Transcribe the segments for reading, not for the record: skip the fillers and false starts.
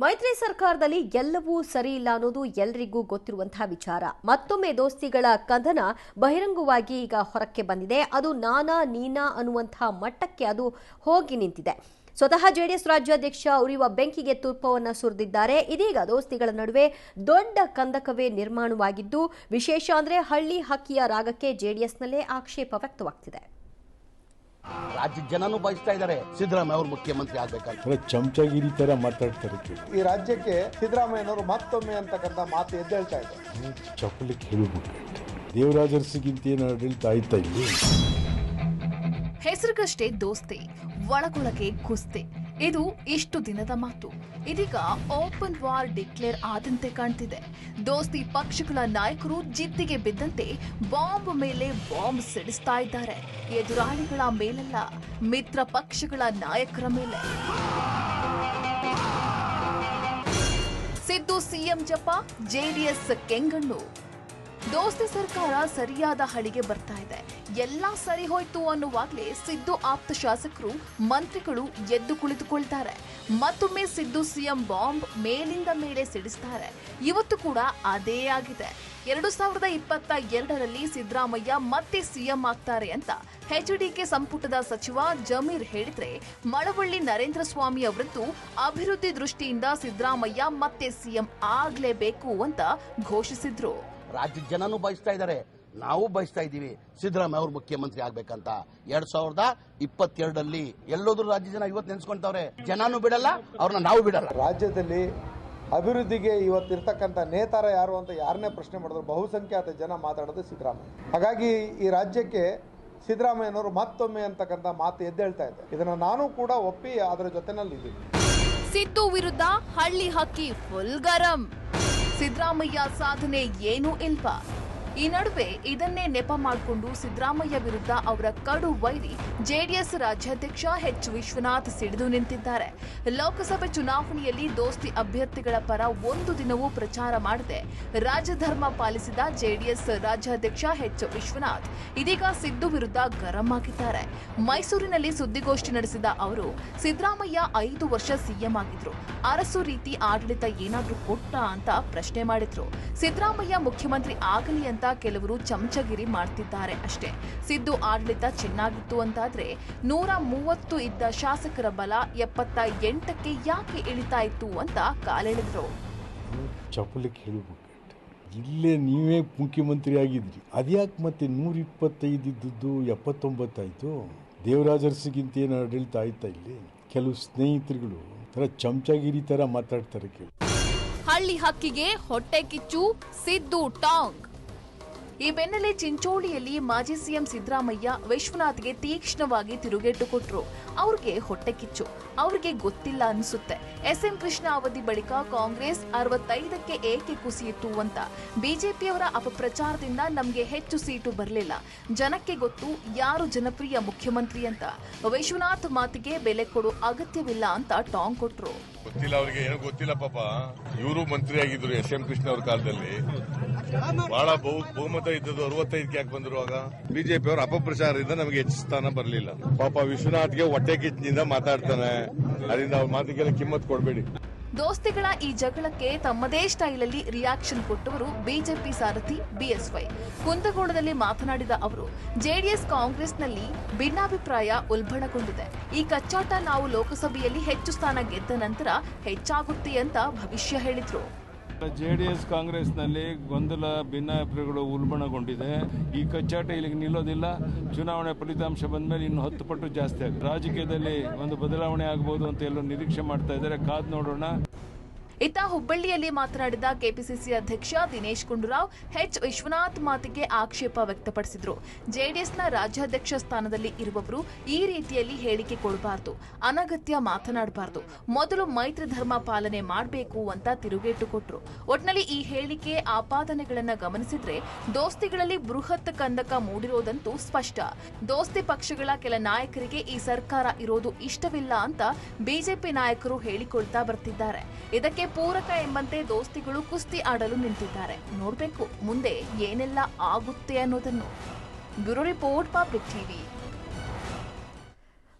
ಮೈತ್ರಿ ಸರ್ಕಾರದಲ್ಲಿ ಎಲ್ಲವೂ ಸರಿ ಇಲ್ಲ ಅನ್ನೋದು ಎಲ್ಲರಿಗೂ ಗೊತ್ತಿರುವಂತಹ ವಿಚಾರ. ಮತ್ತೊಮ್ಮೆ ದೋಸ್ತಿಗಳ ಕದನ ಬಹಿರಂಗವಾಗಿ ಈಗ ಹೊರಕ್ಕೆ ಬಂದಿದೆ. ಅದು ನಾನಾ ನೀನಾ ಅನ್ನುವಂತಹ ಮಟ್ಟಕ್ಕೆ ಅದು ಹೋಗಿ ನಿಂತಿದೆ. ಸ್ವತಃ ಜೆಡಿಎಸ್ ರಾಜ್ಯಾಧ್ಯಕ್ಷ ಉರಿಯುವ ಬೆಂಕಿಗೆ ತುಪ್ಪವನ್ನು ಸುರಿದಿದ್ದಾರೆ. ಇದೀಗ ದೋಸ್ತಿಗಳ ನಡುವೆ ದೊಡ್ಡ ಕಂದಕವೇ ನಿರ್ಮಾಣವಾಗಿದ್ದು, ವಿಶೇಷ ಅಂದ್ರೆ ಹಳ್ಳಿ ಹಕ್ಕಿಯ ರಾಗಕ್ಕೆ ಜೆಡಿಎಸ್ನಲ್ಲೇ ಆಕ್ಷೇಪ ವ್ಯಕ್ತವಾಗ್ತಿದೆ. ರಾಜ್ಯದ ಜನನು ಬಯಸ್ತಾ ಇದ್ದಾರೆ ಸಿದ್ದರಾಮಯ್ಯ ಅವರು ಮುಖ್ಯಮಂತ್ರಿ ಆಗ್ಬೇಕಂತ. ಚಮಚಗಿರಿ ತರ ಮಾತಾಡ್ತಾರೆ. ಈ ರಾಜ್ಯಕ್ಕೆ ಸಿದ್ದರಾಮಯ್ಯನವರು ಮತ್ತೊಮ್ಮೆ ಅಂತಕ್ಕಂಥ ಮಾತು ಎದ್ದೇಳ್ತಾ ಇದೆ. ಚಪ್ಪಲಿಕ್ಕೆ ಹೇಳಿಬಿಟ್ಟು ದೇವರಾಜರ್ಸಿಗಿಂತ ಏನು ಆಡಳಿತ ಆಯ್ತಾ ಇಲ್ಲಿ. ಹೆಸರಿಗಷ್ಟೇ ದೋಸ್ತಿ, ಒಳಗೊಳಗೆ ಕುಸ್ತಿ. ಇದು ಇಷ್ಟು ದಿನದ ಮಾತು. ಇದೀಗ ಓಪನ್ ವಾರ್ ಡಿಕ್ಲೇರ್ ಆದಂತೆ ಕಾಣ್ತಿದೆ. ದೋಸ್ತಿ ಪಕ್ಷಗಳ ನಾಯಕರು ಜಿದ್ದಿಗೆ ಬಿದ್ದಂತೆ ಬಾಂಬ್ ಮೇಲೆ ಬಾಂಬ್ ಸಿಡಿಸ್ತಾ ಇದ್ದಾರೆ. ಎದುರಾಳಿಗಳ ಮೇಲಲ್ಲ, ಮಿತ್ರ ಪಕ್ಷಗಳ ನಾಯಕರ ಮೇಲೆ. ಸಿದ್ದು ಸಿಎಂ ಜಪ, ಜೆಡಿಎಸ್ ಕೆಂಗಣ್ಣು. ದೋಸ್ತಿ ಸರ್ಕಾರ ಸರಿಯಾದ ಹಳಿಗೆ ಬರ್ತಾ ಇದೆ. ಎಲ್ಲಾ ಸರಿ ಹೋಯ್ತು ಅನ್ನುವಾಗಲೇ ಸಿದ್ದು ಆಪ್ತ ಶಾಸಕರು, ಮಂತ್ರಿಗಳು ಎದ್ದು ಕುಳಿತುಕೊಳ್ತಾರೆ. ಮತ್ತೊಮ್ಮೆ ಸಿದ್ದು ಸಿಎಂ ಬಾಂಬ್ ಮೇಲಿಂದ ಮೇಲೆ ಸಿಡಿಸ್ತಾರೆ. ಇವತ್ತು ಕೂಡ ಅದೇ ಆಗಿದೆ. 2022ರಲ್ಲಿ ಸಿದ್ದರಾಮಯ್ಯ ಮತ್ತೆ ಸಿಎಂ ಆಗ್ತಾರೆ ಅಂತ ಎಚ್ಡಿಕೆ ಸಂಪುಟದ ಸಚಿವ ಜಮೀರ್ ಹೇಳಿದ್ರೆ, ಮಳವಳ್ಳಿ ನರೇಂದ್ರ ಸ್ವಾಮಿ ಅವರಂತೂ ಅಭಿವೃದ್ಧಿ ದೃಷ್ಟಿಯಿಂದ ಸಿದ್ದರಾಮಯ್ಯ ಮತ್ತೆ ಸಿಎಂ ಆಗ್ಲೇಬೇಕು ಅಂತ ಘೋಷಿಸಿದ್ರು. ರಾಜ್ಯದ ಜನನು ಬಯಸ್ತಾ ಇದ್ದಾರೆ, ನಾವು ಬಯಸ್ತಾ ಇದ್ದೀವಿ ಸಿದ್ದರಾಮಯ್ಯ ಅವರು ಮುಖ್ಯಮಂತ್ರಿ ಆಗ್ಬೇಕಂತ. 2022ರಲ್ಲಿ ಎಲ್ಲೋದ್ರು ರಾಜ್ಯ ಜನ ಇವತ್ತು ನೆನೆಸ್ಕೊಂತವ್ರೆ. ಜನನು ಬಿಡಲ್ಲ, ಅವ್ರನ್ನ ನಾವು ಬಿಡಲ್ಲ. ರಾಜ್ಯದಲ್ಲಿ ಅಭಿವೃದ್ಧಿಗೆ ಇವತ್ತಿರ್ತಕ್ಕಂಥ ನೇತಾರ ಯಾರು ಅಂತ ಯಾರನ್ನೇ ಪ್ರಶ್ನೆ ಮಾಡಿದ್ರು ಬಹುಸಂಖ್ಯಾತ ಜನ ಮಾತಾಡೋದು ಸಿದ್ದರಾಮಯ್ಯ. ಹಾಗಾಗಿ ಈ ರಾಜ್ಯಕ್ಕೆ ಸಿದ್ದರಾಮಯ್ಯನವರು ಮತ್ತೊಮ್ಮೆ ಅಂತಕ್ಕಂಥ ಮಾತು ಎದ್ದೇಳ್ತಾ ಇದೆ. ಇದನ್ನ ನಾನು ಕೂಡ ಒಪ್ಪಿ ಅದರ ಜೊತೆನಲ್ಲಿದ್ದೀನಿ. ಸಿದ್ದು ವಿರುದ್ಧ ಹಳ್ಳಿ ಹಕ್ಕಿ ಫುಲ್ ಗರಂ. ಸಿದ್ದರಾಮಯ್ಯ ಸಾಧನೆ ಏನೂ ಇಲ್ವಾ? ಈ ನಡುವೆ ಇದನ್ನೇ ನೆಪ ಮಾಡಿಕೊಂಡು ಸಿದ್ದರಾಮಯ್ಯ ವಿರುದ್ಧ ಅವರ ಕಡು ವೈರಿ ಜೆಡಿಎಸ್ ರಾಜ್ಯಾಧ್ಯಕ್ಷ ಎಚ್ ವಿಶ್ವನಾಥ್ ಸಿಡಿದು ನಿಂತಿದ್ದಾರೆ. ಲೋಕಸಭೆ ಚುನಾವಣೆಯಲ್ಲಿ ದೋಸ್ತಿ ಅಭ್ಯರ್ಥಿಗಳ ಪರ ಒಂದು ದಿನವೂ ಪ್ರಚಾರ ಮಾಡದೆ ರಾಜಧರ್ಮ ಪಾಲಿಸಿದ ಜೆಡಿಎಸ್ ರಾಜ್ಯಾಧ್ಯಕ್ಷ ಎಚ್ ವಿಶ್ವನಾಥ್ ಇದೀಗ ಸಿದ್ದು ವಿರುದ್ಧ ಗರಂ ಆಗಿದ್ದಾರೆ. ಮೈಸೂರಿನಲ್ಲಿ ಸುದ್ದಿಗೋಷ್ಠಿ ನಡೆಸಿದ ಅವರು, ಸಿದ್ದರಾಮಯ್ಯ 5 ವರ್ಷ ಸಿಎಂ ಆಗಿದ್ರು, ಅರಸು ರೀತಿ ಆಡಳಿತ ಏನಾದ್ರೂ ಕೊಟ್ಟ ಅಂತ ಪ್ರಶ್ನೆ ಮಾಡಿದ್ರು. ಸಿದ್ದರಾಮಯ್ಯ ಮುಖ್ಯಮಂತ್ರಿ ಆಗಲಿ ಅಂತ ಕೆಲವರು ಚಮಚಗಿರಿ ಮಾಡ್ತಿದ್ದಾರೆ ಅಷ್ಟೇ. ಸಿದ್ದು ಆಡಳಿತ ಚೆನ್ನಾಗಿತ್ತು ಅಂತಾದ್ರೆ 130 ಇದ್ದ ಶಾಸಕರ ಬಲ 78ಕ್ಕೆ ಯಾಕೆ ಇಳಿತಾ ಇತ್ತು ಅಂತ ಕಾಲೆಳೆದ್ರು. ಚಪ್ಪಲಿಕ್ಕೆ ಹೇಳಿಬಿಟ್ಟು ಇಲ್ಲೇ ನೀವೇ ಮುಖ್ಯಮಂತ್ರಿ ಆಗಿದ್ರಿ, ಅದ್ಯಾಕೆ ಮತ್ತೆ 125 ಇದ್ದದ್ದು 79 ಆಯ್ತು? ದೇವರಾಜರ್ಸಿಗಿಂತ ಏನು ಆಡಳಿತ ಆಯ್ತಾ ಇಲ್ಲಿ? ಕೆಲವು ಸ್ನೇಹಿತರುಗಳು ಚಮಚಗಿರಿ ತರ ಮಾತಾಡ್ತಾರೆ. ಹಳ್ಳಿ ಹಕ್ಕಿಗೆ ಹೊಟ್ಟೆ ಕಿಚ್ಚು, ಸಿದ್ದು ಟಾಂಗ್. ಈ ಬೆನ್ನಲ್ಲೇ ಚಿಂಚೋಳಿಯಲ್ಲಿ ಮಾಜಿ ಸಿಎಂ ಸಿದ್ದರಾಮಯ್ಯ ವಿಶ್ವನಾಥ್ಗೆ ತೀಕ್ಷ್ಣವಾಗಿ ತಿರುಗೇಟು ಕೊಟ್ರು. ಅವ್ರಿಗೆ ಹೊಟ್ಟೆ ಕಿಚ್ಚು, ಅವ್ರಿಗೆ ಗೊತ್ತಿಲ್ಲ ಅನ್ಸುತ್ತೆ ಎಸ್ಎಂ ಕೃಷ್ಣ ಅವಧಿ ಬಳಿಕ ಕಾಂಗ್ರೆಸ್ 65ಕ್ಕೆ ಏಕೆ ಕುಸಿಯಿತು ಅಂತ. ಬಿಜೆಪಿಯವರ ಅಪಪ್ರಚಾರದಿಂದ ನಮ್ಗೆ ಹೆಚ್ಚು ಸೀಟು ಬರಲಿಲ್ಲ, ಜನಕ್ಕೆ ಗೊತ್ತು ಯಾರು ಜನಪ್ರಿಯ ಮುಖ್ಯಮಂತ್ರಿ ಅಂತ. ವಿಶ್ವನಾಥ್ ಮಾತಿಗೆ ಬೆಲೆ ಕೊಡೋ ಅಗತ್ಯವಿಲ್ಲ ಅಂತ ಟಾಂಗ್ ಕೊಟ್ರು. ಗೊತ್ತಿಲ್ಲ, ಅವ್ರಿಗೆ ಏನು ಗೊತ್ತಿಲ್ಲ ಪಾಪ. ಇವರು ಮಂತ್ರಿ ಆಗಿದ್ರು ಎಸ್ಎಂ ಕೃಷ್ಣ ಅವ್ರ ಕಾಲದಲ್ಲಿ. ಬಹಳ ಬಹುಮತ ಇದ್ದದ್ದು 65ಕ್ಕೆ ಯಾಕೆ ಬಂದ್ರು? ಆಗ ಬಿಜೆಪಿ ಅವರ ಅಪಪ್ರಚಾರದಿಂದ ನಮಗೆ ಹೆಚ್ಚು ಸ್ಥಾನ ಬರಲಿಲ್ಲ. ಪಾಪ ವಿಶ್ವನಾಥ್ಗೆ ಹೊಟ್ಟೆ ಕಿಚ್ಚಿನಿಂದ ಮಾತಾಡ್ತಾನೆ, ಅದರಿಂದ ಅವ್ರ ಮಾತಿಗೆಲ್ಲ ಕಿಮ್ಮತ್ ಕೊಡಬೇಡಿ. ದೋಸ್ತಿಗಳ ಈ ಜಗಳಕ್ಕೆ ತಮ್ಮದೇ ಸ್ಟೈಲಲ್ಲಿ ರಿಯಾಕ್ಷನ್ ಕೊಟ್ಟವರು ಬಿಜೆಪಿ ಸಾರಥಿ ಬಿಎಸ್ವೈ. ಕುಂದಗೋಳದಲ್ಲಿ ಮಾತನಾಡಿದ ಅವರು, ಜೆಡಿಎಸ್ ಕಾಂಗ್ರೆಸ್ನಲ್ಲಿ ಭಿನ್ನಾಭಿಪ್ರಾಯ ಉಲ್ಬಣಗೊಂಡಿದೆ. ಈ ಕಚ್ಚಾಟ ನಾವು ಲೋಕಸಭೆಯಲ್ಲಿ ಹೆಚ್ಚು ಸ್ಥಾನ ಗೆದ್ದ ನಂತರ ಹೆಚ್ಚಾಗುತ್ತೆ ಅಂತ ಭವಿಷ್ಯ ಹೇಳಿದ್ರು. ಜೆಡಿಎಸ್ ಕಾಂಗ್ರೆಸ್ನಲ್ಲಿ ಗೊಂದಲ, ಭಿನ್ನಾಭಿಪ್ರಾಯಗಳು ಉಲ್ಬಣಗೊಂಡಿದೆ. ಈ ಕಚ್ಚಾಟ ಇಲ್ಲಿಗೆ ನಿಲ್ಲೋದಿಲ್ಲ. ಚುನಾವಣೆ ಫಲಿತಾಂಶ ಬಂದ ಮೇಲೆ ಇನ್ನು 10 ಪಟ್ಟು ಜಾಸ್ತಿ ಆಗುತ್ತೆ. ರಾಜಕೀಯದಲ್ಲಿ ಒಂದು ಬದಲಾವಣೆ ಆಗಬಹುದು ಅಂತ ಎಲ್ಲರೂ ನಿರೀಕ್ಷೆ ಮಾಡ್ತಾ ಇದ್ದಾರೆ. ಕಾದ್ ನೋಡೋಣ. ಇತ್ತ ಹುಬ್ಬಳ್ಳಿಯಲ್ಲಿ ಮಾತನಾಡಿದ ಕೆಪಿಸಿಸಿ ಅಧ್ಯಕ್ಷ ದಿನೇಶ್ ಗುಂಡೂರಾವ್ ಎಚ್ ವಿಶ್ವನಾಥ್ ಮಾತಿಗೆ ಆಕ್ಷೇಪ ವ್ಯಕ್ತಪಡಿಸಿದ್ರು. ಜೆಡಿಎಸ್ನ ರಾಜ್ಯಾಧ್ಯಕ್ಷ ಸ್ಥಾನದಲ್ಲಿ ಇರುವವರು ಈ ರೀತಿಯಲ್ಲಿ ಹೇಳಿಕೆ ಕೊಡಬಾರದು, ಅನಗತ್ಯ ಮಾತನಾಡಬಾರದು, ಮೊದಲು ಮೈತ್ರಿ ಧರ್ಮ ಪಾಲನೆ ಮಾಡಬೇಕು ಅಂತ ತಿರುಗೇಟು ಕೊಟ್ರು. ಒಟ್ನಲ್ಲಿ ಈ ಹೇಳಿಕೆ, ಆಪಾದನೆಗಳನ್ನ ಗಮನಿಸಿದ್ರೆ ದೋಸ್ತಿಗಳಲ್ಲಿ ಬೃಹತ್ ಕಂದಕ ಮೂಡಿರೋದಂತೂ ಸ್ಪಷ್ಟ. ದೋಸ್ತಿ ಪಕ್ಷಗಳ ಕೆಲ ನಾಯಕರಿಗೆ ಈ ಸರ್ಕಾರ ಇರೋದು ಇಷ್ಟವಿಲ್ಲ ಅಂತ ಬಿಜೆಪಿ ನಾಯಕರು ಹೇಳಿಕೊಳ್ತಾ ಬರ್ತಿದ್ದಾರೆ. ಇದಕ್ಕೆ ಪೂರಕ ಎಂಬಂತೆ ದೋಸ್ತಿಗಳು ಕುಸ್ತಿ ಆಡಲು ನಿಂತಿದ್ದಾರೆ. ನೋಡ್ಬೇಕು ಮುಂದೆ ಏನೆಲ್ಲ ಆಗುತ್ತೆ ಅನ್ನೋದನ್ನು. Bureau report, public TV.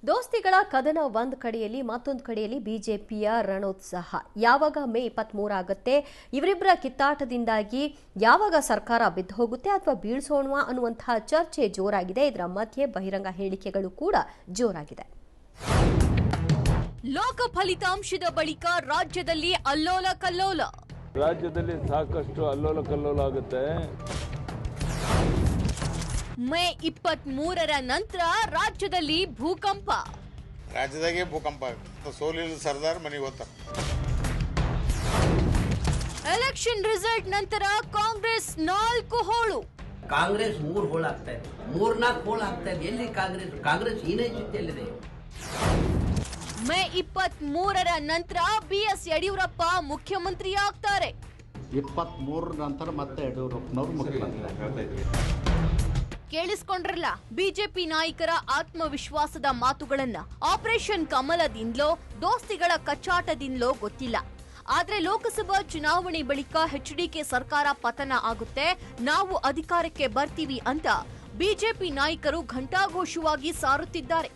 ದೋಸ್ತಿಗಳ ಕದನ ಒಂದ್ ಕಡೆಯಲ್ಲಿ ಮತ್ತೊಂದು ಕಡೆಯಲ್ಲಿ ಬಿಜೆಪಿಯ ರಣೋತ್ಸಾಹ. ಯಾವಾಗ ಮೇ 23 ಆಗುತ್ತೆ, ಇವರಿಬ್ಬರ ಕಿತ್ತಾಟದಿಂದಾಗಿ ಯಾವಾಗ ಸರ್ಕಾರ ಬಿದ್ದು ಹೋಗುತ್ತೆ ಅಥವಾ ಬೀಳ್ಸೋಣ ಅನ್ನುವಂತಹ ಚರ್ಚೆ ಜೋರಾಗಿದೆ. ಇದರ ಮಧ್ಯೆ ಬಹಿರಂಗ ಹೇಳಿಕೆಗಳು ಕೂಡ ಜೋರಾಗಿದೆ. ಲೋಕ ಫಲಿತಾಂಶದ ಬಳಿಕ ರಾಜ್ಯದಲ್ಲಿ ಅಲ್ಲೋಲ ಕಲ್ಲೋಲ. ರಾಜ್ಯದಲ್ಲಿ ಸಾಕಷ್ಟು ಅಲ್ಲೋಲ ಕಲ್ಲೋಲ ಆಗುತ್ತೆ. ಮೇ 23ರ ನಂತರ ರಾಜ್ಯದಲ್ಲಿ ಭೂಕಂಪ. ರಾಜ್ಯದಾಗೆ ಭೂಕಂಪ ಸೋಲಿಲ್ಲ ಸರ್ದಾರ್ ಮನೆಗೆ ಹೋಗ್ತಾರೆ. ಎಲೆಕ್ಷನ್ ರಿಸಲ್ಟ್ ನಂತರ ಕಾಂಗ್ರೆಸ್ 4 ಹೋಳು. ಕಾಂಗ್ರೆಸ್ 3 ಹೋಳು ಆಗ್ತಾ ಇದೆ, 3-4 ಹೋಳು ಆಗ್ತಾ ಇದೆ. ಎಲ್ಲಿ ಕಾಂಗ್ರೆಸ್ ಹೀನೇ ಸ್ಥಿತಿಯಲ್ಲಿದೆ. ಮೇ 23ರ ನಂತರ ಬಿಎಸ್ ಯಡಿಯೂರಪ್ಪ ಮುಖ್ಯಮಂತ್ರಿ ಆಗ್ತಾರೆ. 23 ನಂತರ ಮತ್ತೆ ಯಡಿಯೂರಪ್ಪನವರು ಮುಖ್ಯಮಂತ್ರಿ. ಕೇಳಿಸ್ಕೊಂಡ್ರಲ್ಲ ಬಿಜೆಪಿ ನಾಯಕರ ಆತ್ಮವಿಶ್ವಾಸದ ಮಾತುಗಳನ್ನ. ಆಪರೇಷನ್ ಕಮಲದಿಂದಲೋ ದೋಸ್ತಿಗಳ ಕಚ್ಚಾಟದಿಂದಲೋ ಗೊತ್ತಿಲ್ಲ, ಆದ್ರೆ ಲೋಕಸಭಾ ಚುನಾವಣೆ ಬಳಿಕ ಎಚ್ಡಿಕೆ ಸರ್ಕಾರ ಪತನ ಆಗುತ್ತೆ, ನಾವು ಅಧಿಕಾರಕ್ಕೆ ಬರ್ತೀವಿ ಅಂತ ಬಿಜೆಪಿ ನಾಯಕರು ಘಂಟಾಘೋಷವಾಗಿ ಸಾರುತ್ತಿದ್ದಾರೆ.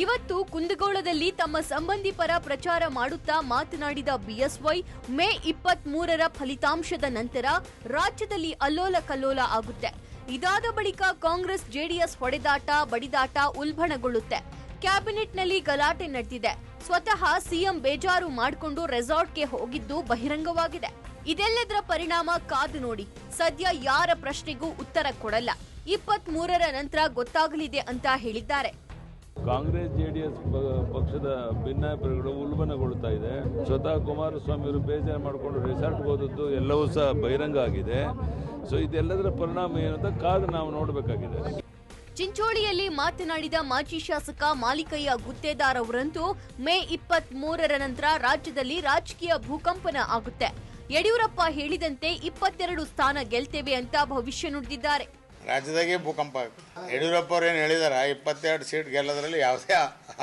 ಇವತ್ತು ಕುಂದಗೋಳದಲ್ಲಿ ತಮ್ಮ ಸಂಬಂಧಿ ಪರ ಪ್ರಚಾರ ಮಾಡುತ್ತಾ ಮಾತನಾಡಿದ ಬಿಎಸ್ವೈ, ಮೇ 23ರ ಫಲಿತಾಂಶದ ನಂತರ ರಾಜ್ಯದಲ್ಲಿ ಅಲ್ಲೋಲ ಕಲ್ಲೋಲ ಆಗುತ್ತೆ. ಇದಾದ ಬಳಿಕ ಕಾಂಗ್ರೆಸ್ ಜೆಡಿಎಸ್ ಹೊಡೆದಾಟ ಬಡಿದಾಟ ಉಲ್ಬಣಗೊಳ್ಳುತ್ತೆ. ಕ್ಯಾಬಿನೆಟ್ನಲ್ಲಿ ಗಲಾಟೆ ನಡೆದಿದೆ. ಸ್ವತಃ ಸಿಎಂ ಬೇಜಾರು ಮಾಡಿಕೊಂಡು ರೆಸಾರ್ಟ್ಗೆ ಹೋಗಿದ್ದು ಬಹಿರಂಗವಾಗಿದೆ. ಇದೆಲ್ಲದರ ಪರಿಣಾಮ ಕಾದು ನೋಡಿ. ಸದ್ಯ ಯಾರ ಪ್ರಶ್ನೆಗೂ ಉತ್ತರ ಕೊಡಲ್ಲ, 23ರ ನಂತರ ಗೊತ್ತಾಗಲಿದೆ ಅಂತ ಹೇಳಿದ್ದಾರೆ. ಕಾಂಗ್ರೆಸ್ ಜೆಡಿಎಸ್ ಪಕ್ಷದ ಭಿನ್ನಾಭಿಪ್ರಾಯಗಳು ಉಲ್ಬಣಗೊಳ್ತಾ ಇದೆ. ಸ್ವತಃ ಕುಮಾರಸ್ವಾಮಿ ಅವರು ಬೇಜಾರು ಮಾಡಿಕೊಂಡು ರೆಸಾರ್ಟ್ಗೆ ಹೋದದ್ದು ಎಲ್ಲವೂ ಸಹ ಬಹಿರಂಗ ಆಗಿದೆ. ಸೊ ಇದೆಲ್ಲದರ ಪರಿಣಾಮ ಏನು ಅಂತ ಕಾದು ನಾವು ನೋಡಬೇಕಾಗಿದೆ. ಚಿಂಚೋಳಿಯಲ್ಲಿ ಮಾತನಾಡಿದ ಮಾಜಿ ಶಾಸಕ ಮಾಲಿಕಯ್ಯ ಗುತ್ತೇದಾರ್ ಅವರಂತೂ ಮೇ 23ರ ನಂತರ ರಾಜ್ಯದಲ್ಲಿ ರಾಜಕೀಯ ಭೂಕಂಪನ ಆಗುತ್ತೆ. ಯಡಿಯೂರಪ್ಪ ಹೇಳಿದಂತೆ 22 ಸ್ಥಾನ ಗೆಲ್ತೇವೆ ಅಂತ ಭವಿಷ್ಯ ನುಡಿದಿದ್ದಾರೆ. ರಾಜ್ಯದಾಗೆ ಭೂಕಂಪ ಯಡಿಯೂರಪ್ಪ ಅವ್ರು ಏನು ಹೇಳಿದಾರ, 22 ಸೀಟ್ ಗೆಲ್ಲೋದ್ರಲ್ಲಿ ಯಾವುದೇ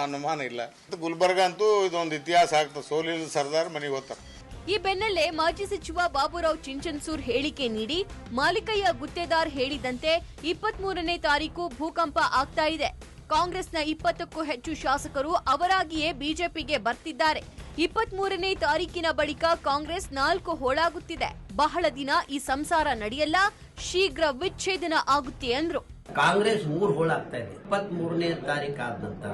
ಅನುಮಾನ ಇಲ್ಲ. ಗುಲ್ಬರ್ಗ ಅಂತೂ ಇದೊಂದು ಇತಿಹಾಸ ಆಗ್ತದೆ, ಸೋಲಿಲ್ಲ ಸರ್ದಾರ್ ಮನೆಗೆ ಹೋಗ್ತಾರೆ. ಈ ಬೆನ್ನಲ್ಲೇ ಮಾಜಿ ಸಚಿವ ಬಾಬುರಾವ್ ಚಿಂಚನ್ಸೂರ್ ಹೇಳಿಕೆ ನೀಡಿ, ಮಾಲಿಕಯ್ಯ ಗುತ್ತೇದಾರ್ ಹೇಳಿದಂತೆ 23ನೇ ತಾರೀಕು ಭೂಕಂಪ ಆಗ್ತಾ ಇದೆ. ಕಾಂಗ್ರೆಸ್ನ 20ಕ್ಕೂ ಹೆಚ್ಚು ಶಾಸಕರು ಅವರಾಗಿಯೇ ಬಿಜೆಪಿಗೆ ಬರ್ತಿದ್ದಾರೆ. 23ನೇ ತಾರೀಕಿನ ಬಳಿಕ ಕಾಂಗ್ರೆಸ್ 4 ಹೋಳಾಗುತ್ತಿದೆ. ಬಹಳ ದಿನ ಈ ಸಂಸಾರ ನಡೆಯಲ್ಲ, ಶೀಘ್ರ ವಿಚ್ಛೇದನ ಆಗುತ್ತೆ ಅಂದ್ರು. ಕಾಂಗ್ರೆಸ್ 3 ಹೋಳು ಆಗ್ತಾ ಇದೆ. 23ನೇ ತಾರೀಕು ಆದ ನಂತರ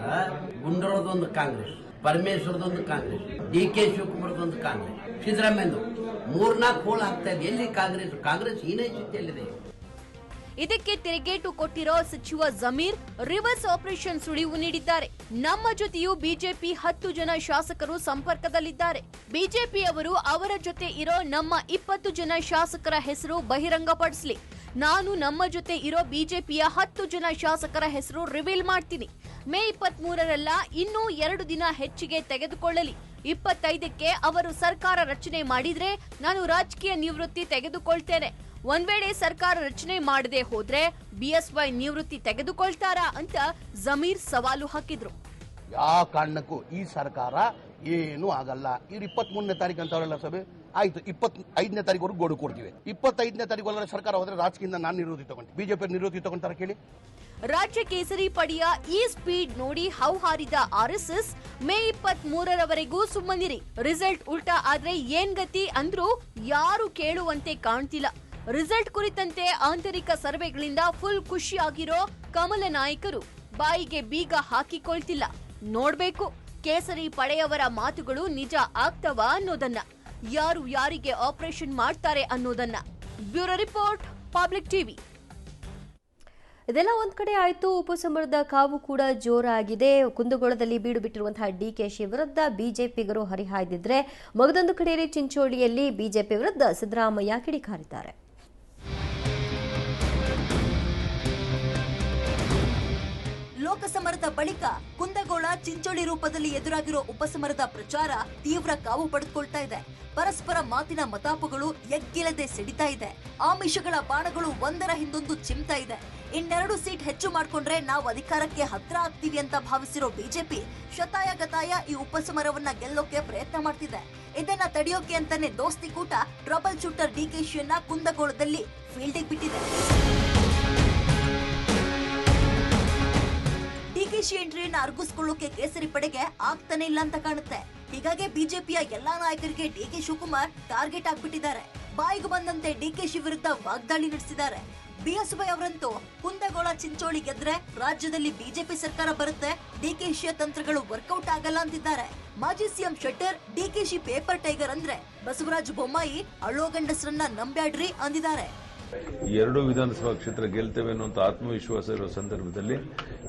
ಗುಂಡೂರದೊಂದು ಕಾಂಗ್ರೆಸ್, ಪರಮೇಶ್ವರದೊಂದು ಕಾಂಗ್ರೆಸ್, ಡಿ.ಕೆ. ಶಿವಕುಮಾರದೊಂದು ಕಾಂಗ್ರೆಸ್, ಸಿದ್ದರಾಮಯ್ಯ 3-4 ಹೋಳು ಆಗ್ತಾ ಇದೆ. ಎಲ್ಲಿ ಕಾಂಗ್ರೆಸ್ ಹೀನೇ ಸ್ಥಿತಿಯಲ್ಲಿದೆ. ಇದಕ್ಕೆ ತಿರುಗೇಟು ಕೊಟ್ಟಿರೋ ಸಚಿವ ಜಮೀರ್ ರಿವರ್ಸ್ ಆಪರೇಷನ್ ಸುಳಿವು ನೀಡಿದ್ದಾರೆ. ನಮ್ಮ ಜೊತೆಯೂ ಬಿಜೆಪಿ 10 ಜನ ಶಾಸಕರು ಸಂಪರ್ಕದಲ್ಲಿದ್ದಾರೆ. ಬಿಜೆಪಿಯವರು ಅವರ ಜೊತೆ ಇರೋ ನಮ್ಮ 20 ಜನ ಶಾಸಕರ ಹೆಸರು ಬಹಿರಂಗಪಡಿಸಲಿ. ನಾನು ನಮ್ಮ ಜೊತೆ ಇರೋ ಬಿಜೆಪಿಯ 10 ಜನ ಶಾಸಕರ ಹೆಸರು ರಿವೀಲ್ ಮಾಡ್ತೀನಿ. ಮೇ 23ರಲ್ಲ, ಇನ್ನೂ 2 ದಿನ ಹೆಚ್ಚಿಗೆ ತೆಗೆದುಕೊಳ್ಳಲಿ. 25ಕ್ಕೆ ಅವರು ಸರ್ಕಾರ ರಚನೆ ಮಾಡಿದ್ರೆ ನಾನು ರಾಜಕೀಯ ನಿವೃತ್ತಿ ತೆಗೆದುಕೊಳ್ತೇನೆ. ಒಂದ್ ವೇಳೆ ಸರ್ಕಾರ ರಚನೆ ಮಾಡದೆ ಹೋದ್ರೆ ಬಿಎಸ್ವೈ ನಿವೃತ್ತಿ ತೆಗೆದುಕೊಳ್ತಾರಾ ಅಂತ ಜಮೀರ್ ಸವಾಲು ಹಾಕಿದ್ರು. ಯಾವ ಕಾರಣಕ್ಕೂ ಈ ಸರ್ಕಾರ ಏನೂ ಆಗಲ್ಲ. ಇವ್ರು 23ನೇ ತಾರೀಕು ಅಂತವರೆಲ್ಲ ಸಭೆ ಆಯ್ತು, 25ನೇ ತಾರೀಕು ಗೋಡು ಕೊಡ್ತೀವಿ. 25ನೇ ತಾರೀಕು ಒಳಗಡೆ ಸರ್ಕಾರ ಹೋದ್ರೆ ರಾಜಕೀಯದಿಂದ ನಾನು ನಿವೃತ್ತಿ ತಗೊಂಡು ಬಿಜೆಪಿ ನಿವೃತ್ತಿ ತಗೊಂತಾರ ಕೇಳಿ. ರಾಜ್ಯ ಕೇಸರಿ ಪಡೆಯ ಈ ಸ್ಪೀಡ್ ನೋಡಿ ಹೌಹಾರಿದ ಆರ್ಎಸ್ಎಸ್ ಮೇ 23ರವರೆಗೂ ಸುಮ್ಮನಿರಿ, ರಿಸಲ್ಟ್ ಉಲ್ಟಾ ಆದ್ರೆ ಏನ್ ಗತಿ ಅಂದ್ರೂ ಯಾರು ಕೇಳುವಂತೆ ಕಾಣ್ತಿಲ್ಲ. ರಿಸಲ್ಟ್ ಕುರಿತಂತೆ ಆಂತರಿಕ ಸರ್ವೆಗಳಿಂದ ಫುಲ್ ಖುಷಿಯಾಗಿರೋ ಕಮಲ ನಾಯಕರು ಬಾಯಿಗೆ ಬೀಗ ಹಾಕಿಕೊಳ್ತಿಲ್ಲ. ನೋಡ್ಬೇಕು ಕೇಸರಿ ಪಡೆಯವರ ಮಾತುಗಳು ನಿಜ ಆಗ್ತವಾ ಅನ್ನೋದನ್ನ, ಯಾರು ಯಾರಿಗೆ ಆಪರೇಷನ್ ಮಾಡ್ತಾರೆ ಅನ್ನೋದನ್ನ. Bureau report, public TV. ಇದೆಲ್ಲ ಒಂದ್ ಕಡೆ ಆಯ್ತು. ಉಪಸಮರದ ಕಾವು ಕೂಡ ಜೋರಾಗಿದೆ. ಕುಂದಗೋಳದಲ್ಲಿ ಬೀಡು ಬಿಟ್ಟಿರುವಂತಹ ಡಿಕೆಶಿ ವಿರುದ್ಧ ಬಿಜೆಪಿಗರು ಹರಿಹಾಯ್ದಿದ್ರೆ, ಮಗದೊಂದು ಕಡೆಯಲ್ಲಿ ಚಿಂಚೋಳಿಯಲ್ಲಿ ಬಿಜೆಪಿ ವಿರುದ್ಧ ಸಿದ್ದರಾಮಯ್ಯ ಕಿಡಿಕಾರಿದ್ದಾರೆ. ಲೋಕಸಮರದ ಬಳಿಕ ಕುಂದಗೋಳ ಚಿಂಚೋಳಿ ರೂಪದಲ್ಲಿ ಎದುರಾಗಿರೋ ಉಪಸಮರದ ಪ್ರಚಾರ ತೀವ್ರ ಕಾವು ಪಡೆದುಕೊಳ್ತಾ ಇದೆ. ಪರಸ್ಪರ ಮಾತಿನ ಮತಾಪಗಳು ಎಗ್ಗಿಲ್ಲದೆ ಸಿಡಿತಾ ಇದೆ. ಆಮಿಷಗಳ ಬಾಣಗಳು ಒಂದರ ಹಿಂದೊಂದು ಚಿಮ್ತಾ ಇದೆ. 2 ಸೀಟ್ ಹೆಚ್ಚು ಮಾಡ್ಕೊಂಡ್ರೆ ನಾವು ಅಧಿಕಾರಕ್ಕೆ ಹತ್ರ ಆಗ್ತೀವಿ ಅಂತ ಭಾವಿಸಿರೋ ಬಿಜೆಪಿ ಶತಾಯ ಗತಾಯ ಈ ಉಪಸಮರವನ್ನ ಗೆಲ್ಲೋಕೆ ಪ್ರಯತ್ನ ಮಾಡ್ತಿದೆ. ಇದನ್ನ ತಡೆಯೋಕೆ ಅಂತಾನೆ ದೋಸ್ತಿ ಕೂಟ ಟ್ರಬಲ್ ಶೂಟರ್ ಡಿಕೆಶಿಯನ್ನ ಕುಂದಗೋಳದಲ್ಲಿ ಫೀಲ್ಡಿಗೆ ಬಿಟ್ಟಿದೆ. ಡಿಕೆಶಿ ಎಂಟ್ರಿಯನ್ನ ಅರ್ಗಿಸ್ಕೊಳ್ಳೋಕೆ ಕೇಸರಿ ಪಡೆಗೆ ಆಗ್ತಾನೆ ಇಲ್ಲ ಅಂತ ಕಾಣುತ್ತೆ. ಹೀಗಾಗಿ ಬಿಜೆಪಿಯ ಎಲ್ಲಾ ನಾಯಕರಿಗೆ ಡಿಕೆ ಶಿವಕುಮಾರ್ ಟಾರ್ಗೆಟ್ ಆಗ್ಬಿಟ್ಟಿದ್ದಾರೆ. ಬಾಯಿಗೆ ಬಂದಂತೆ ಡಿಕೆಶಿ ವಿರುದ್ಧ ವಾಗ್ದಾಳಿ ನಡೆಸಿದ್ದಾರೆ. ಬಿಎಸ್ವೈ ಅವರಂತೂ ಕುಂದಗೋಳ ಚಿಂಚೋಳಿ ಗೆದ್ರೆ ರಾಜ್ಯದಲ್ಲಿ ಬಿಜೆಪಿ ಸರ್ಕಾರ ಬರುತ್ತೆ, ಡಿಕೆಶಿಯ ತಂತ್ರಗಳು ವರ್ಕೌಟ್ ಆಗಲ್ಲ ಅಂತಿದ್ದಾರೆ. ಮಾಜಿ CM Shettar DKShi paper tiger ಅಂದ್ರೆ ಬಸವರಾಜ ಬೊಮ್ಮಾಯಿ ಅಳ್ಳೋ ಗಂಡಸರನ್ನ ನಂಬ್ಯಾಡ್ರಿ ಅಂದಿದ್ದಾರೆ. ಈ ಎರಡು ವಿಧಾನಸಭಾ ಕ್ಷೇತ್ರ ಗೆಲ್ತೇವೆ ಅನ್ನುವಂಥ ಆತ್ಮವಿಶ್ವಾಸ ಇರುವ ಸಂದರ್ಭದಲ್ಲಿ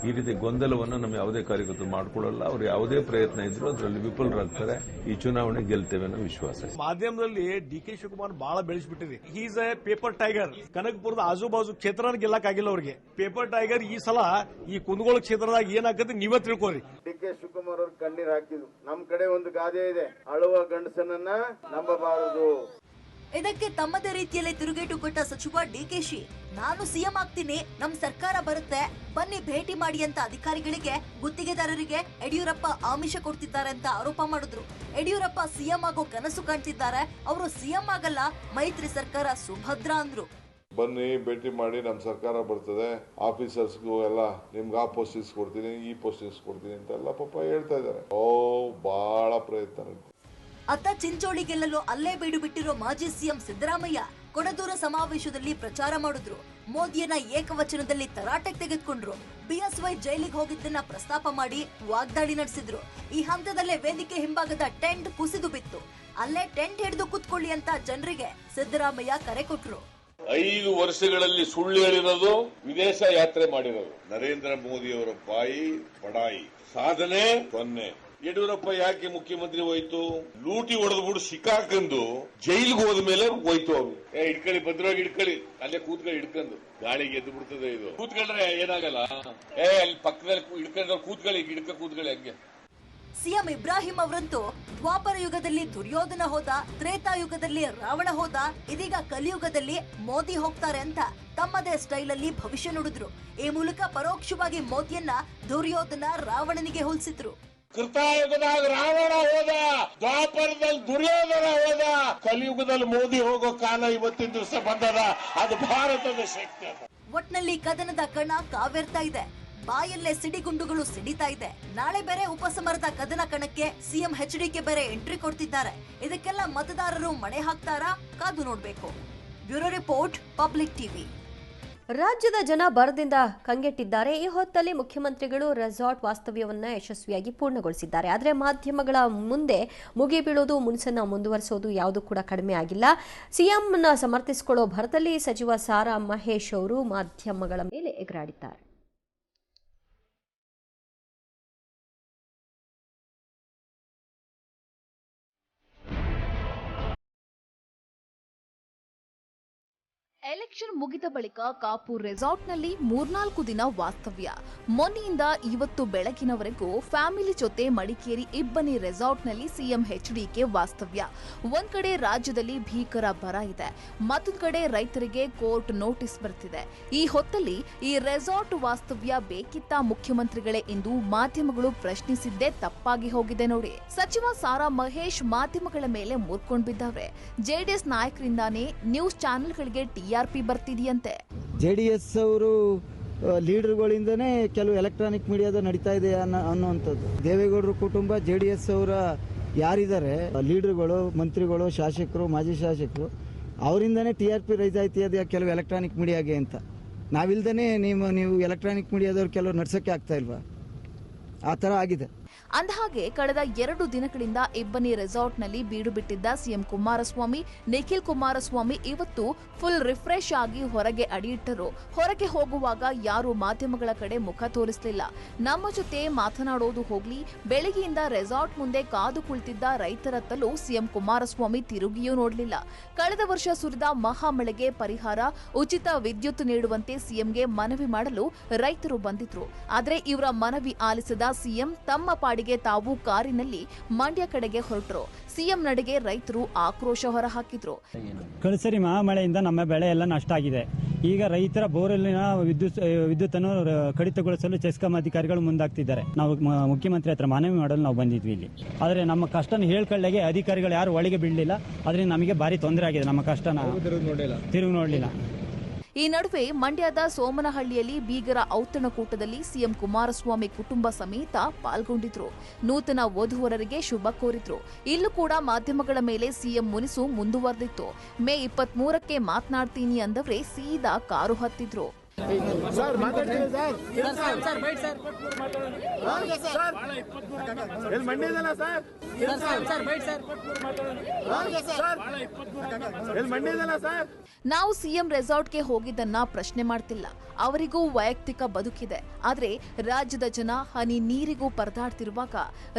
ಈ ರೀತಿ ಗೊಂದಲವನ್ನು ನಮ್ಮ ಯಾವುದೇ ಕಾರ್ಯಕರ್ತರು ಮಾಡಿಕೊಳ್ಳಲ್ಲ. ಅವರು ಯಾವುದೇ ಪ್ರಯತ್ನ ಇದ್ರು ಅದರಲ್ಲಿ ವಿಫಲರಾಗ್ತಾರೆ. ಈ ಚುನಾವಣೆ ಗೆಲ್ತೇವೆ ಅನ್ನೋ ವಿಶ್ವಾಸ. ಮಾಧ್ಯಮದಲ್ಲಿ ಡಿಕೆ ಶಿವಕುಮಾರ್ ಬಹಳ ಬೆಳೆಸಿಬಿಟ್ಟಿದೆ. Is a paper tiger. ಕನಕಪುರದ ಆಜುಬಾಜು ಕ್ಷೇತ್ರ ಗೆಲ್ಲಕ್ಕಾಗಿಲ್ಲ ಅವ್ರಿಗೆ. ಪೇಪರ್ ಟೈಗರ್ ಈ ಸಲ ಈ ಕುಂದಗೋಳ ಕ್ಷೇತ್ರದಾಗ ಏನಾಗತ್ತೆ ನೀವೇ ತಿಳ್ಕೋರಿ. ಡಿಕೆ ಶಿವಕುಮಾರ್ ಅವ್ರ ಕಣ್ಣೀರ್ ಹಾಕಿದ್ರು. ನಮ್ ಕಡೆ ಒಂದು ಗಾದೆ ಇದೆ, ಅಳುವ ಗಂಡಸನನ್ನ ನಂಬಬಾರದು. ಇದಕ್ಕೆ ತಮ್ಮದೇ ರೀತಿಯಲ್ಲಿ ತಿರುಗೇಟು ಕೊಟ್ಟ ಸಚಿವ ಡಿಕೆಶಿ, ನಾನು ಸಿಎಂ ಆಗ್ತೀನಿ, ನಮ್ ಸರ್ಕಾರ ಬರುತ್ತೆ, ಬನ್ನಿ ಭೇಟಿ ಮಾಡಿ ಅಂತ ಅಧಿಕಾರಿಗಳಿಗೆ ಗುತ್ತಿಗೆದಾರರಿಗೆ ಯಡಿಯೂರಪ್ಪ ಆಮಿಷ ಕೊಡ್ತಿದ್ದಾರೆ ಅಂತ ಆರೋಪ ಮಾಡಿದ್ರು. ಯಡಿಯೂರಪ್ಪ ಸಿಎಂ ಆಗೋ ಕನಸು ಕಾಣ್ತಿದ್ದಾರೆ, ಅವರು ಸಿಎಂ ಆಗಲ್ಲ, ಮೈತ್ರಿ ಸರ್ಕಾರ ಸುಭದ್ರ ಅಂದ್ರು. ಬನ್ನಿ ಭೇಟಿ ಮಾಡಿ, ನಮ್ ಸರ್ಕಾರ ಬರ್ತದೆ, ಆಫೀಸರ್ಸ್ಗೂ ಎಲ್ಲ ನಿಮ್ಗೆ ಆ ಪೋಸ್ಟಿಂಗ್ಸ್ ಕೊಡ್ತೀನಿ, ಈ ಪೋಸ್ಟಿಂಗ್ಸ್ ಕೊಡ್ತೀನಿ ಅಂತೆಲ್ಲ ಪಾಪ ಹೇಳ್ತಾ ಇದ್ದಾರೆ. ಬಹಳ ಪ್ರಯತ್ನ. ಅತ್ತ ಚಿಂಚೋಳಿ ಗೆಲ್ಲಲು ಅಲ್ಲೇ ಬೀಡು ಬಿಟ್ಟಿರೋ ಮಾಜಿ ಸಿಎಂ ಸಿದ್ದರಾಮಯ್ಯ ಕೊಡದೂರ ಸಮಾವೇಶದಲ್ಲಿ ಪ್ರಚಾರ ಮಾಡಿದ್ರು. ಮೋದಿಯನ್ನ ಏಕವಚನದಲ್ಲಿ ತರಾಟೆಗೆ ತೆಗೆದುಕೊಂಡ್ರು. ಬಿಎಸ್ವೈ ಜೈಲಿಗೆ ಹೋಗಿದ್ದನ್ನ ಪ್ರಸ್ತಾಪ ಮಾಡಿ ವಾಗ್ದಾಳಿ ನಡೆಸಿದ್ರು. ಈ ಹಂತದಲ್ಲೇ ವೇದಿಕೆ ಹಿಂಭಾಗದ ಟೆಂಟ್ ಕುಸಿದು ಬಿತ್ತು. ಅಲ್ಲೇ ಟೆಂಟ್ ಹಿಡಿದು ಕೂತ್ಕೊಳ್ಳಿ ಅಂತ ಜನರಿಗೆ ಸಿದ್ದರಾಮಯ್ಯ ಕರೆ ಕೊಟ್ರು. 5 ವರ್ಷಗಳಲ್ಲಿ ಸುಳ್ಳು ಹೇಳಿರೋದು, ವಿದೇಶ ಯಾತ್ರೆ ಮಾಡಿರೋದು. ನರೇಂದ್ರ ಮೋದಿ ಅವರ ಬಾಯಿ ಬಡಾಯಿ, ಸಾಧನೆ 0. ಯಡಿಯೂರಪ್ಪ ಯಾಕೆ ಮುಖ್ಯಮಂತ್ರಿ ಹೋಯ್ತು? ಲೂಟಿ ಹೊಡೆದ್ಬಿಟ್ಟು ಸಿಕ್ಕಾಕಂದು ಜೈಲಿಗೆ ಹೋದ ಮೇಲೆ ಹೋಯ್ತು. ಅವರು ಹಿಡ್ಕೊಳ್ಳಿ, ಭದ್ರವಾಗಿ ಹಿಡ್ಕೊಳ್ಳಿ, ಅಲ್ಲೇ ಕೂತ್ಕೊಳ್ಳಿ, ಹಿಡ್ಕೊಂಡು ಗಾಳಿಗೆ ಎದ್ದು ಬಿಡ್ತದೆ. ಇದು ಕೂತ್ಕೊಂಡ್ರೆ ಏನಾಗಲ್ಲ. ಅಲ್ಲಿ ಪಕ್ಕದಲ್ಲಿ ಹಿಡ್ಕೊಂಡ್ರೆ ಕೂತ್ಕೊಳ್ಳಿ ಹಂಗೆ. ಸಿಎಂ ಇಬ್ರಾಹಿಂ ಅವರಂತೂ ದ್ವಾಪರ ಯುಗದಲ್ಲಿ ದುರ್ಯೋಧನ ಹೋದ, ತ್ರೇತಾಯುಗದಲ್ಲಿ ರಾವಣ ಹೋದ, ಇದೀಗ ಕಲಿಯುಗದಲ್ಲಿ ಮೋದಿ ಹೋಗ್ತಾರೆ ಅಂತ ತಮ್ಮದೇ ಸ್ಟೈಲ್ ಅಲ್ಲಿ ಭವಿಷ್ಯ ನುಡಿದ್ರು. ಈ ಮೂಲಕ ಪರೋಕ್ಷವಾಗಿ ಮೋದಿಯನ್ನ ದುರ್ಯೋಧನ ರಾವಣನಿಗೆ ಹೋಲಿಸಿದ್ರು. ಕೃತಾಯುಗದಾಗ ರಾವಣ ಹೋದ, ದ್ವಾಪರದಲ್ಲಿ ದುರ್ಯೋಧನ ಹೋದ, ಕಲಿಯುಗದಲ್ಲಿ ಮೋದಿ ಹೋಗೋ ಕಾಲ ಇವತ್ತಿನ ದಿವಸ ಬಂದದ. ಅದು ಭಾರತದ ಶಕ್ತಿ. ಒಟ್ನಲ್ಲಿ ಕದನದ ಕಣ ಕಾವೇರ್ತಾ ಇದೆ. ಬಾಯಲ್ಲೇ ಸಿಡಿಗುಂಡುಗಳು ಸಿಡಿತಾ ಇದೆ. ನಾಳೆ ಬೇರೆ ಉಪಸಮರದ ಕದನ ಕಣಕ್ಕೆ ಸಿಎಂ ಎಚ್ಡಿಕೆ ಬೇರೆ ಎಂಟ್ರಿ ಕೊಡ್ತಿದ್ದಾರೆ. ಇದಕ್ಕೆಲ್ಲ ಮತದಾರರು ಮಣೆ ಹಾಕ್ತಾರಾ? ಕಾದು ನೋಡ್ಬೇಕು. Bureau report, public TV. ರಾಜ್ಯದ ಜನ ಬರದಿಂದ ಕಂಗೆಟ್ಟಿದ್ದಾರೆ. ಈ ಹೊತ್ತಲ್ಲಿ ಮುಖ್ಯಮಂತ್ರಿಗಳು ರೆಸಾರ್ಟ್ ವಾಸ್ತವ್ಯವನ್ನ ಯಶಸ್ವಿಯಾಗಿ ಪೂರ್ಣಗೊಳಿಸಿದ್ದಾರೆ. ಆದರೆ ಮಾಧ್ಯಮಗಳ ಮುಂದೆ ಮುಗಿಬೀಳೋದು, ಮುನ್ಸನ್ನ ಮುಂದುವರಿಸೋದು ಯಾವುದೂ ಕೂಡ ಕಡಿಮೆ ಆಗಿಲ್ಲ. ಸಿಎಂನ ಸಮರ್ಥಿಸಿಕೊಳ್ಳೋ ಭರದಲ್ಲಿ ಸಚಿವ ಸಾರಾ ಮಹೇಶ್ ಅವರು ಮಾಧ್ಯಮಗಳ ಮೇಲೆ ಎಗರಾಡಿದ್ದಾರೆ. ಎಲೆಕ್ಷನ್ ಮುಗಿದ ಬಳಿಕ ಕಾಪು ರೆಸಾರ್ಟ್ನಲ್ಲಿ 3-4 ದಿನ ವಾಸ್ತವ್ಯ. ಮೊನ್ನೆಯಿಂದ ಇವತ್ತು ಬೆಳಗಿನವರೆಗೂ ಫ್ಯಾಮಿಲಿ ಜೊತೆ ಮಡಿಕೇರಿ ಇಬ್ಬನಿ ರೆಸಾರ್ಟ್ನಲ್ಲಿ ಸಿಎಂ ಎಚ್ಡಿಕೆ ವಾಸ್ತವ್ಯ. ಒಂದ್ ಕಡೆ ರಾಜ್ಯದಲ್ಲಿ ಭೀಕರ ಬರ ಇದೆ, ಮತ್ತೊಂದು ಕಡೆ ರೈತರಿಗೆ ಕೋರ್ಟ್ ನೋಟಿಸ್ ಬರ್ತಿದೆ. ಈ ಹೊತ್ತಲ್ಲಿ ಈ ರೆಸಾರ್ಟ್ ವಾಸ್ತವ್ಯ ಬೇಕಿತ್ತ ಮುಖ್ಯಮಂತ್ರಿಗಳೇ ಎಂದು ಮಾಧ್ಯಮಗಳು ಪ್ರಶ್ನಿಸಿದ್ದೇ ತಪ್ಪಾಗಿ ಹೋಗಿದೆ ನೋಡಿ. ಸಚಿವ ಸಾರಾ ಮಹೇಶ್ ಮಾಧ್ಯಮಗಳ ಮೇಲೆ ಮುರ್ಕೊಂಡ್ ಬಿದ್ದವ್ರೆ. ಜೆಡಿಎಸ್ ನಾಯಕರಿಂದಾನೇ ನ್ಯೂಸ್ ಚಾನೆಲ್ಗಳಿಗೆ ಟಿಆರ್ಪಿ ಬರ್ತಿದೆಯಂತೆ. ಜೆಡಿಎಸ್ ಅವರು ಲೀಡರ್ಗಳಿಂದನೇ ಕೆಲವು ಎಲೆಕ್ಟ್ರಾನಿಕ್ ಮೀಡಿಯಾದ ನಡೀತಾ ಇದೆ ಅನ್ನುವಂಥದ್ದು. ದೇವೇಗೌಡರ ಕುಟುಂಬ, ಜೆಡಿಎಸ್ ಅವರ ಯಾರಿದ್ದಾರೆ ಲೀಡರ್ಗಳು, ಮಂತ್ರಿಗಳು, ಶಾಸಕರು, ಮಾಜಿ ಶಾಸಕರು, ಅವರಿಂದನೇ ಟಿಆರ್ಪಿ ರೈಸ್ ಆಯ್ತು ಕೆಲವು ಎಲೆಕ್ಟ್ರಾನಿಕ್ ಮೀಡಿಯಾಗೆ ಅಂತ. ನಾವಿಲ್ದೇ ನೀವು ಎಲೆಕ್ಟ್ರಾನಿಕ್ ಮೀಡಿಯಾದವ್ರು ಕೆಲವರು ನಡ್ಸೋಕ್ಕೆ ಆಗ್ತಾ ಇಲ್ವಾ? ಆ ಥರ ಆಗಿದೆ. ಅಂದಹಾಗೆ ಕಳೆದ 2 ದಿನಗಳಿಂದ ಇಬ್ಬನಿ ರೆಸಾರ್ಟ್ನಲ್ಲಿ ಬೀಡು ಬಿಟ್ಟಿದ್ದ ಸಿಎಂ ಕುಮಾರಸ್ವಾಮಿ, ನಿಖಿಲ್ ಕುಮಾರಸ್ವಾಮಿ ಇವತ್ತು ಫುಲ್ ರಿಫ್ರೆಶ್ ಆಗಿ ಹೊರಗೆ ಅಡಿಯಿಟ್ಟರು. ಹೊರಗೆ ಹೋಗುವಾಗ ಯಾರು ಮಾಧ್ಯಮಗಳ ಕಡೆ ಮುಖ ತೋರಿಸಲಿಲ್ಲ. ನಮ್ಮ ಜೊತೆ ಮಾತನಾಡೋದು ಹೋಗ್ಲಿ, ಬೆಳಗ್ಗೆಯಿಂದ ರೆಸಾರ್ಟ್ ಮುಂದೆ ಕಾದು ಕುಳಿತಿದ್ದ ರೈತರತ್ತಲೂ ಸಿಎಂ ಕುಮಾರಸ್ವಾಮಿ ತಿರುಗಿಯೂ ನೋಡಲಿಲ್ಲ. ಕಳೆದ ವರ್ಷ ಸುರಿದ ಮಹಾಮಳೆಗೆ ಪರಿಹಾರ, ಉಚಿತ ವಿದ್ಯುತ್ ನೀಡುವಂತೆ ಸಿಎಂಗೆ ಮನವಿ ಮಾಡಲು ರೈತರು ಬಂದಿದ್ರು. ಆದರೆ ಇವರ ಮನವಿ ಆಲಿಸಿದ ಸಿಎಂ ತಮ್ಮ ಪಾಡಿಗೆ ತಾವು ಕಾರಿನಲ್ಲಿ ಮಂಡ್ಯ ಕಡೆಗೆ ಹೊರಟರು. ಸಿಎಂ ನಡೆಗೆ ರೈತರು ಆಕ್ರೋಶ ಹೊರಹಾಕಿದ್ರು. ಕಳಸರಿ ಮಹಾಮಳೆಯಿಂದ ನಮ್ಮ ಬೆಳೆ ಎಲ್ಲ ನಷ್ಟ ಆಗಿದೆ. ಈಗ ರೈತರ ಬೋರಲ್ಲಿನ ವಿದ್ಯುತ್ ಅನ್ನು ಕಡಿತಗೊಳಿಸಲು ಚೆಸ್ಕಾಂ ಅಧಿಕಾರಿಗಳು ಮುಂದಾಗ್ತಿದ್ದಾರೆ. ನಾವು ಮುಖ್ಯಮಂತ್ರಿ ಹತ್ರ ಮನವಿ ಮಾಡಲು ನಾವು ಬಂದಿದ್ವಿ ಇಲ್ಲಿ. ಆದರೆ ನಮ್ಮ ಕಷ್ಟನ ಹೇಳ್ಕೊಳ್ಳೆಗೆ ಅಧಿಕಾರಿಗಳು ಯಾರು ಒಳಗೆ ಬೀಳಲಿಲ್ಲ. ಅದರಿಂದ ನಮಗೆ ಭಾರಿ ತೊಂದರೆ ಆಗಿದೆ. ನಮ್ಮ ಕಷ್ಟನ ತಿರುಗಿ ನೋಡಲಿಲ್ಲ. ಈ ನಡುವೆ ಮಂಡ್ಯದ ಸೋಮನಹಳ್ಳಿಯಲ್ಲಿ ಬೀಗರ ಔತಣಕೂಟದಲ್ಲಿ ಸಿಎಂ ಕುಮಾರಸ್ವಾಮಿ ಕುಟುಂಬ ಸಮೇತ ಪಾಲ್ಗೊಂಡಿದ್ರು. ನೂತನ ವಧುವರರಿಗೆ ಶುಭ ಕೋರಿದ್ರು. ಇಲ್ಲೂ ಕೂಡ ಮಾಧ್ಯಮಗಳ ಮೇಲೆ ಸಿಎಂ ಮುನಿಸು ಮುಂದುವರೆದಿತ್ತು. ಮೇ 23ಕ್ಕೆ ಮಾತನಾಡ್ತೀನಿ ಅಂದವರೇ ಸೀದಾ ಕಾರು ಹತ್ತಿದ್ರು. ನಾವು ಸಿಎಂ ರೆಸಾರ್ಟ್ಗೆ ಹೋಗಿದ್ದನ್ನ ಪ್ರಶ್ನೆ ಮಾಡ್ತಿಲ್ಲ. ಅವರಿಗೂ ವೈಯಕ್ತಿಕ ಬದುಕಿದೆ. ಆದ್ರೆ ರಾಜ್ಯದ ಜನ ಹನಿ ನೀರಿಗೂ ಪರದಾಡ್ತಿರುವಾಗ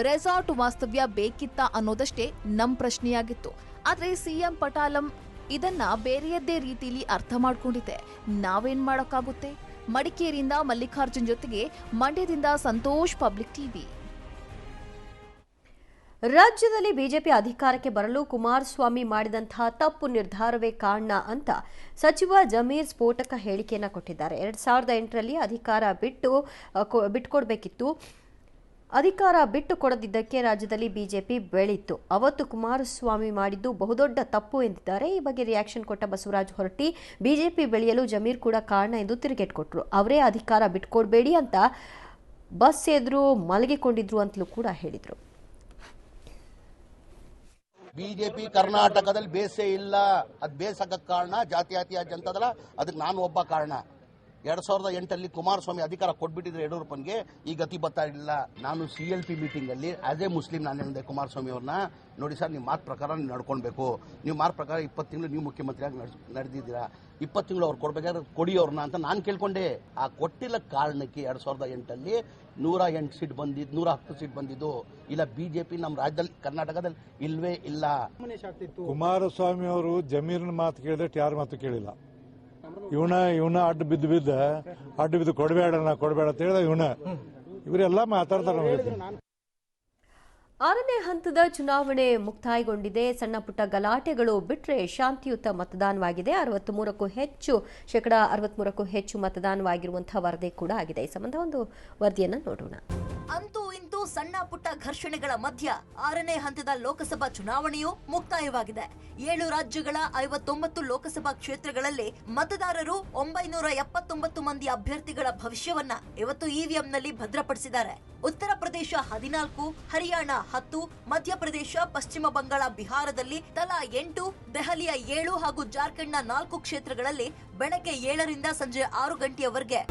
ರೆಸಾರ್ಟ್ ವಾಸ್ತವ್ಯ ಬೇಕಿತ್ತಾ ಅನ್ನೋದಷ್ಟೇ ನಮ್ ಪ್ರಶ್ನೆಯಾಗಿತ್ತು. ಆದ್ರೆ ಸಿಎಂ ಪಟಾಲಂ ಇದನ್ನ ಬೇರೆಯದ್ದೇ ರೀತಿಯಲ್ಲಿ ಅರ್ಥ ಮಾಡ್ಕೊಂಡಿದೆ. ನಾವೇನ್ ಮಾಡೋಕ್ಕಾಗುತ್ತೆ? ಮಡಿಕೇರಿಯಿಂದ ಮಲ್ಲಿಕಾರ್ಜುನ್ ಜೊತೆಗೆ ಮಂಡ್ಯದಿಂದ ಸಂತೋಷ್, ಪಬ್ಲಿಕ್ ಟಿವಿ. ರಾಜ್ಯದಲ್ಲಿ ಬಿಜೆಪಿ ಅಧಿಕಾರಕ್ಕೆ ಬರಲು ಕುಮಾರಸ್ವಾಮಿ ಮಾಡಿದಂತಹ ತಪ್ಪು ನಿರ್ಧಾರವೇ ಕಾರಣ ಅಂತ ಸಚಿವ ಜಮೀರ್ ಸ್ಫೋಟಕ ಹೇಳಿಕೆಯನ್ನ ಕೊಟ್ಟಿದ್ದಾರೆ. 2008ರಲ್ಲಿ ಅಧಿಕಾರ ಬಿಟ್ಟುಕೊಡಬೇಕಿತ್ತು. ಅಧಿಕಾರ ಬಿಟ್ಟು ಕೊಡದಿದ್ದಕ್ಕೆ ರಾಜ್ಯದಲ್ಲಿ ಬಿಜೆಪಿ ಬೆಳೀತು. ಅವತ್ತು ಕುಮಾರಸ್ವಾಮಿ ಮಾಡಿದ್ದು ಬಹುದೊಡ್ಡ ತಪ್ಪು ಎಂದಿದ್ದಾರೆ. ಈ ಬಗ್ಗೆ ರಿಯಾಕ್ಷನ್ ಕೊಟ್ಟ ಬಸವರಾಜ ಹೊರಟ್ಟಿ, ಬಿಜೆಪಿ ಬೆಳೆಯಲು ಜಮೀರ್ ಕೂಡ ಕಾರಣ ಎಂದು ತಿರುಗೇಟು ಕೊಟ್ಟರು. ಅವರೇ ಅಧಿಕಾರ ಬಿಟ್ಕೊಡ್ಬೇಡಿ ಅಂತ ಬಸ್ ಎದುರು ಮಲಗಿಕೊಂಡಿದ್ರು ಅಂತಲೂ ಕೂಡ ಹೇಳಿದ್ರು. ಬಿಜೆಪಿ ಕರ್ನಾಟಕದಲ್ಲಿ ಬೇಸೇ ಇಲ್ಲ. ಅದು ಬೇಸಕ್ಕೆ ಕಾರಣ ಜಾತ್ಯತೀತ ಜನತಾದಳ, ಅದಕ್ಕೆ ನಾನು ಒಬ್ಬ ಕಾರಣ. 2008ರಲ್ಲಿ ಕುಮಾರಸ್ವಾಮಿ ಅಧಿಕಾರ ಕೊಟ್ಬಿಟ್ಟಿದ್ರೆ ಯಡಿಯೂರಪ್ಪನಿಗೆ ಈ ಗತಿ ಬರ್ತಾ ಇಲ್ಲ. ನಾನು CLP ಮೀಟಿಂಗ್ ಅಲ್ಲಿ ಆಸ್ ಎ ಮುಸ್ಲಿಂ ನಾನು ಹೇಳಿದೆ ಕುಮಾರಸ್ವಾಮಿ ಅವ್ರನ್ನ, ನೋಡಿ ಸರ್, ನಿಮ್ಮ ಮಾತು ಪ್ರಕಾರ ನೀವು ನಡ್ಕೊಳ್ಬೇಕು. ನೀವು ಮಾತು ಪ್ರಕಾರ 20 ತಿಂಗಳು ನೀವು ಮುಖ್ಯಮಂತ್ರಿಯಾಗಿ ನಡೆದಿದ್ದೀರಾ, 20 ತಿಂಗಳು ಅವ್ರು ಕೊಡ್ಬೇಕಾದ್ರೆ ಕೊಡಿ ಅವ್ರನ್ನ ಅಂತ ನಾನು ಕೇಳ್ಕೊಂಡೆ. ಆ ಕೊಟ್ಟಿಲ್ಲ ಕಾರಣಕ್ಕೆ 2008ರಲ್ಲಿ 108 ಸೀಟ್ ಬಂದಿದ್ದು, 110 ಸೀಟ್ ಬಂದಿದ್ದು. ಇಲ್ಲ, ಬಿಜೆಪಿ ನಮ್ಮ ರಾಜ್ಯದಲ್ಲಿ ಕರ್ನಾಟಕದಲ್ಲಿ ಇಲ್ವೇ ಇಲ್ಲ. ಕುಮಾರಸ್ವಾಮಿ ಅವರು ಜಮೀರಿನ ಮಾತು ಕೇಳಿದಷ್ಟು ಯಾರ ಮಾತು ಕೇಳಿಲ್ಲ. ಇವನ ಅಡ್ಡ ಬಿದ್ದು ಕೊಡಬೇಡ ಅಂತ ಹೇಳಿದ ಇವರೆಲ್ಲ ಮಾತಾಡ್ತಾರೆ. 6ನೇ ಹಂತದ ಚುನಾವಣೆ ಮುಕ್ತಾಯಗೊಂಡಿದೆ. ಸಣ್ಣ ಪುಟ್ಟ ಗಲಾಟೆಗಳು ಬಿಟ್ಟರೆ ಶಾಂತಿಯುತ ಮತದಾನವಾಗಿದೆ. 63% ಹೆಚ್ಚು ಮತದಾನವಾಗಿರುವಂತಹ ವರದಿ ಕೂಡ ಆಗಿದೆ. ಈ ಸಂಬಂಧ ಒಂದು ವರದಿಯನ್ನು ನೋಡೋಣ. ಅಂತೂ ಇಂತೂ ಸಣ್ಣ ಪುಟ್ಟ ಘರ್ಷಣೆಗಳ ಮಧ್ಯ 6ನೇ ಹಂತದ ಲೋಕಸಭಾ ಚುನಾವಣೆಯು ಮುಕ್ತಾಯವಾಗಿದೆ. 7 ರಾಜ್ಯಗಳ 59 ಲೋಕಸಭಾ ಕ್ಷೇತ್ರಗಳಲ್ಲಿ ಮತದಾರರು 979 ಮಂದಿ ಅಭ್ಯರ್ಥಿಗಳ ಭವಿಷ್ಯವನ್ನ ಇವತ್ತು ಇವಿಎಂನಲ್ಲಿ ಭದ್ರಪಡಿಸಿದ್ದಾರೆ. ಉತ್ತರ ಪ್ರದೇಶ 14, ಹರಿಯಾಣ 10, ಮಧ್ಯಪ್ರದೇಶ, ಪಶ್ಚಿಮ ಬಂಗಾಳ, ಬಿಹಾರದಲ್ಲಿ ತಲಾ 8, ದೆಹಲಿಯ 7 ಹಾಗೂ ಜಾರ್ಖಂಡ್ನ 4 ಕ್ಷೇತ್ರಗಳಲ್ಲಿ ಬೆಳಗ್ಗೆ 7ರಿಂದ ಸಂಜೆ 6 ಗಂಟೆಯವರೆಗೆ.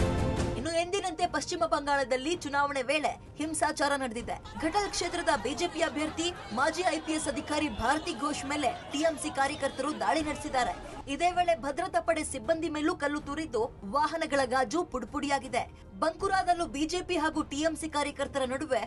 ಇನ್ನು ಎಂದಿನಂತೆ ಪಶ್ಚಿಮ ಬಂಗಾಳದಲ್ಲಿ ಚುನಾವಣೆ ವೇಳೆ ಹಿಂಸಾಚಾರ ನಡೆದಿದೆ. ಘಟಲ್ ಕ್ಷೇತ್ರದ ಬಿಜೆಪಿ ಅಭ್ಯರ್ಥಿ ಮಾಜಿ IPS ಅಧಿಕಾರಿ ಭಾರತಿ ಘೋಷ್ ಮೇಲೆ ಟಿಎಂಸಿ ಕಾರ್ಯಕರ್ತರು ದಾಳಿ ನಡೆಸಿದ್ದಾರೆ. ಇದೇ ವೇಳೆ ಭದ್ರತಾ ಪಡೆ ಸಿಬ್ಬಂದಿ ಮೇಲೂ ಕಲ್ಲು ತೂರಿದ್ದು ವಾಹನಗಳ ಗಾಜು ಪುಡಿಪುಡಿಯಾಗಿದೆ. ಬಂಕುರಾದಲ್ಲೂ ಬಿಜೆಪಿ ಹಾಗೂ ಟಿಎಂಸಿ ಕಾರ್ಯಕರ್ತರ ನಡುವೆ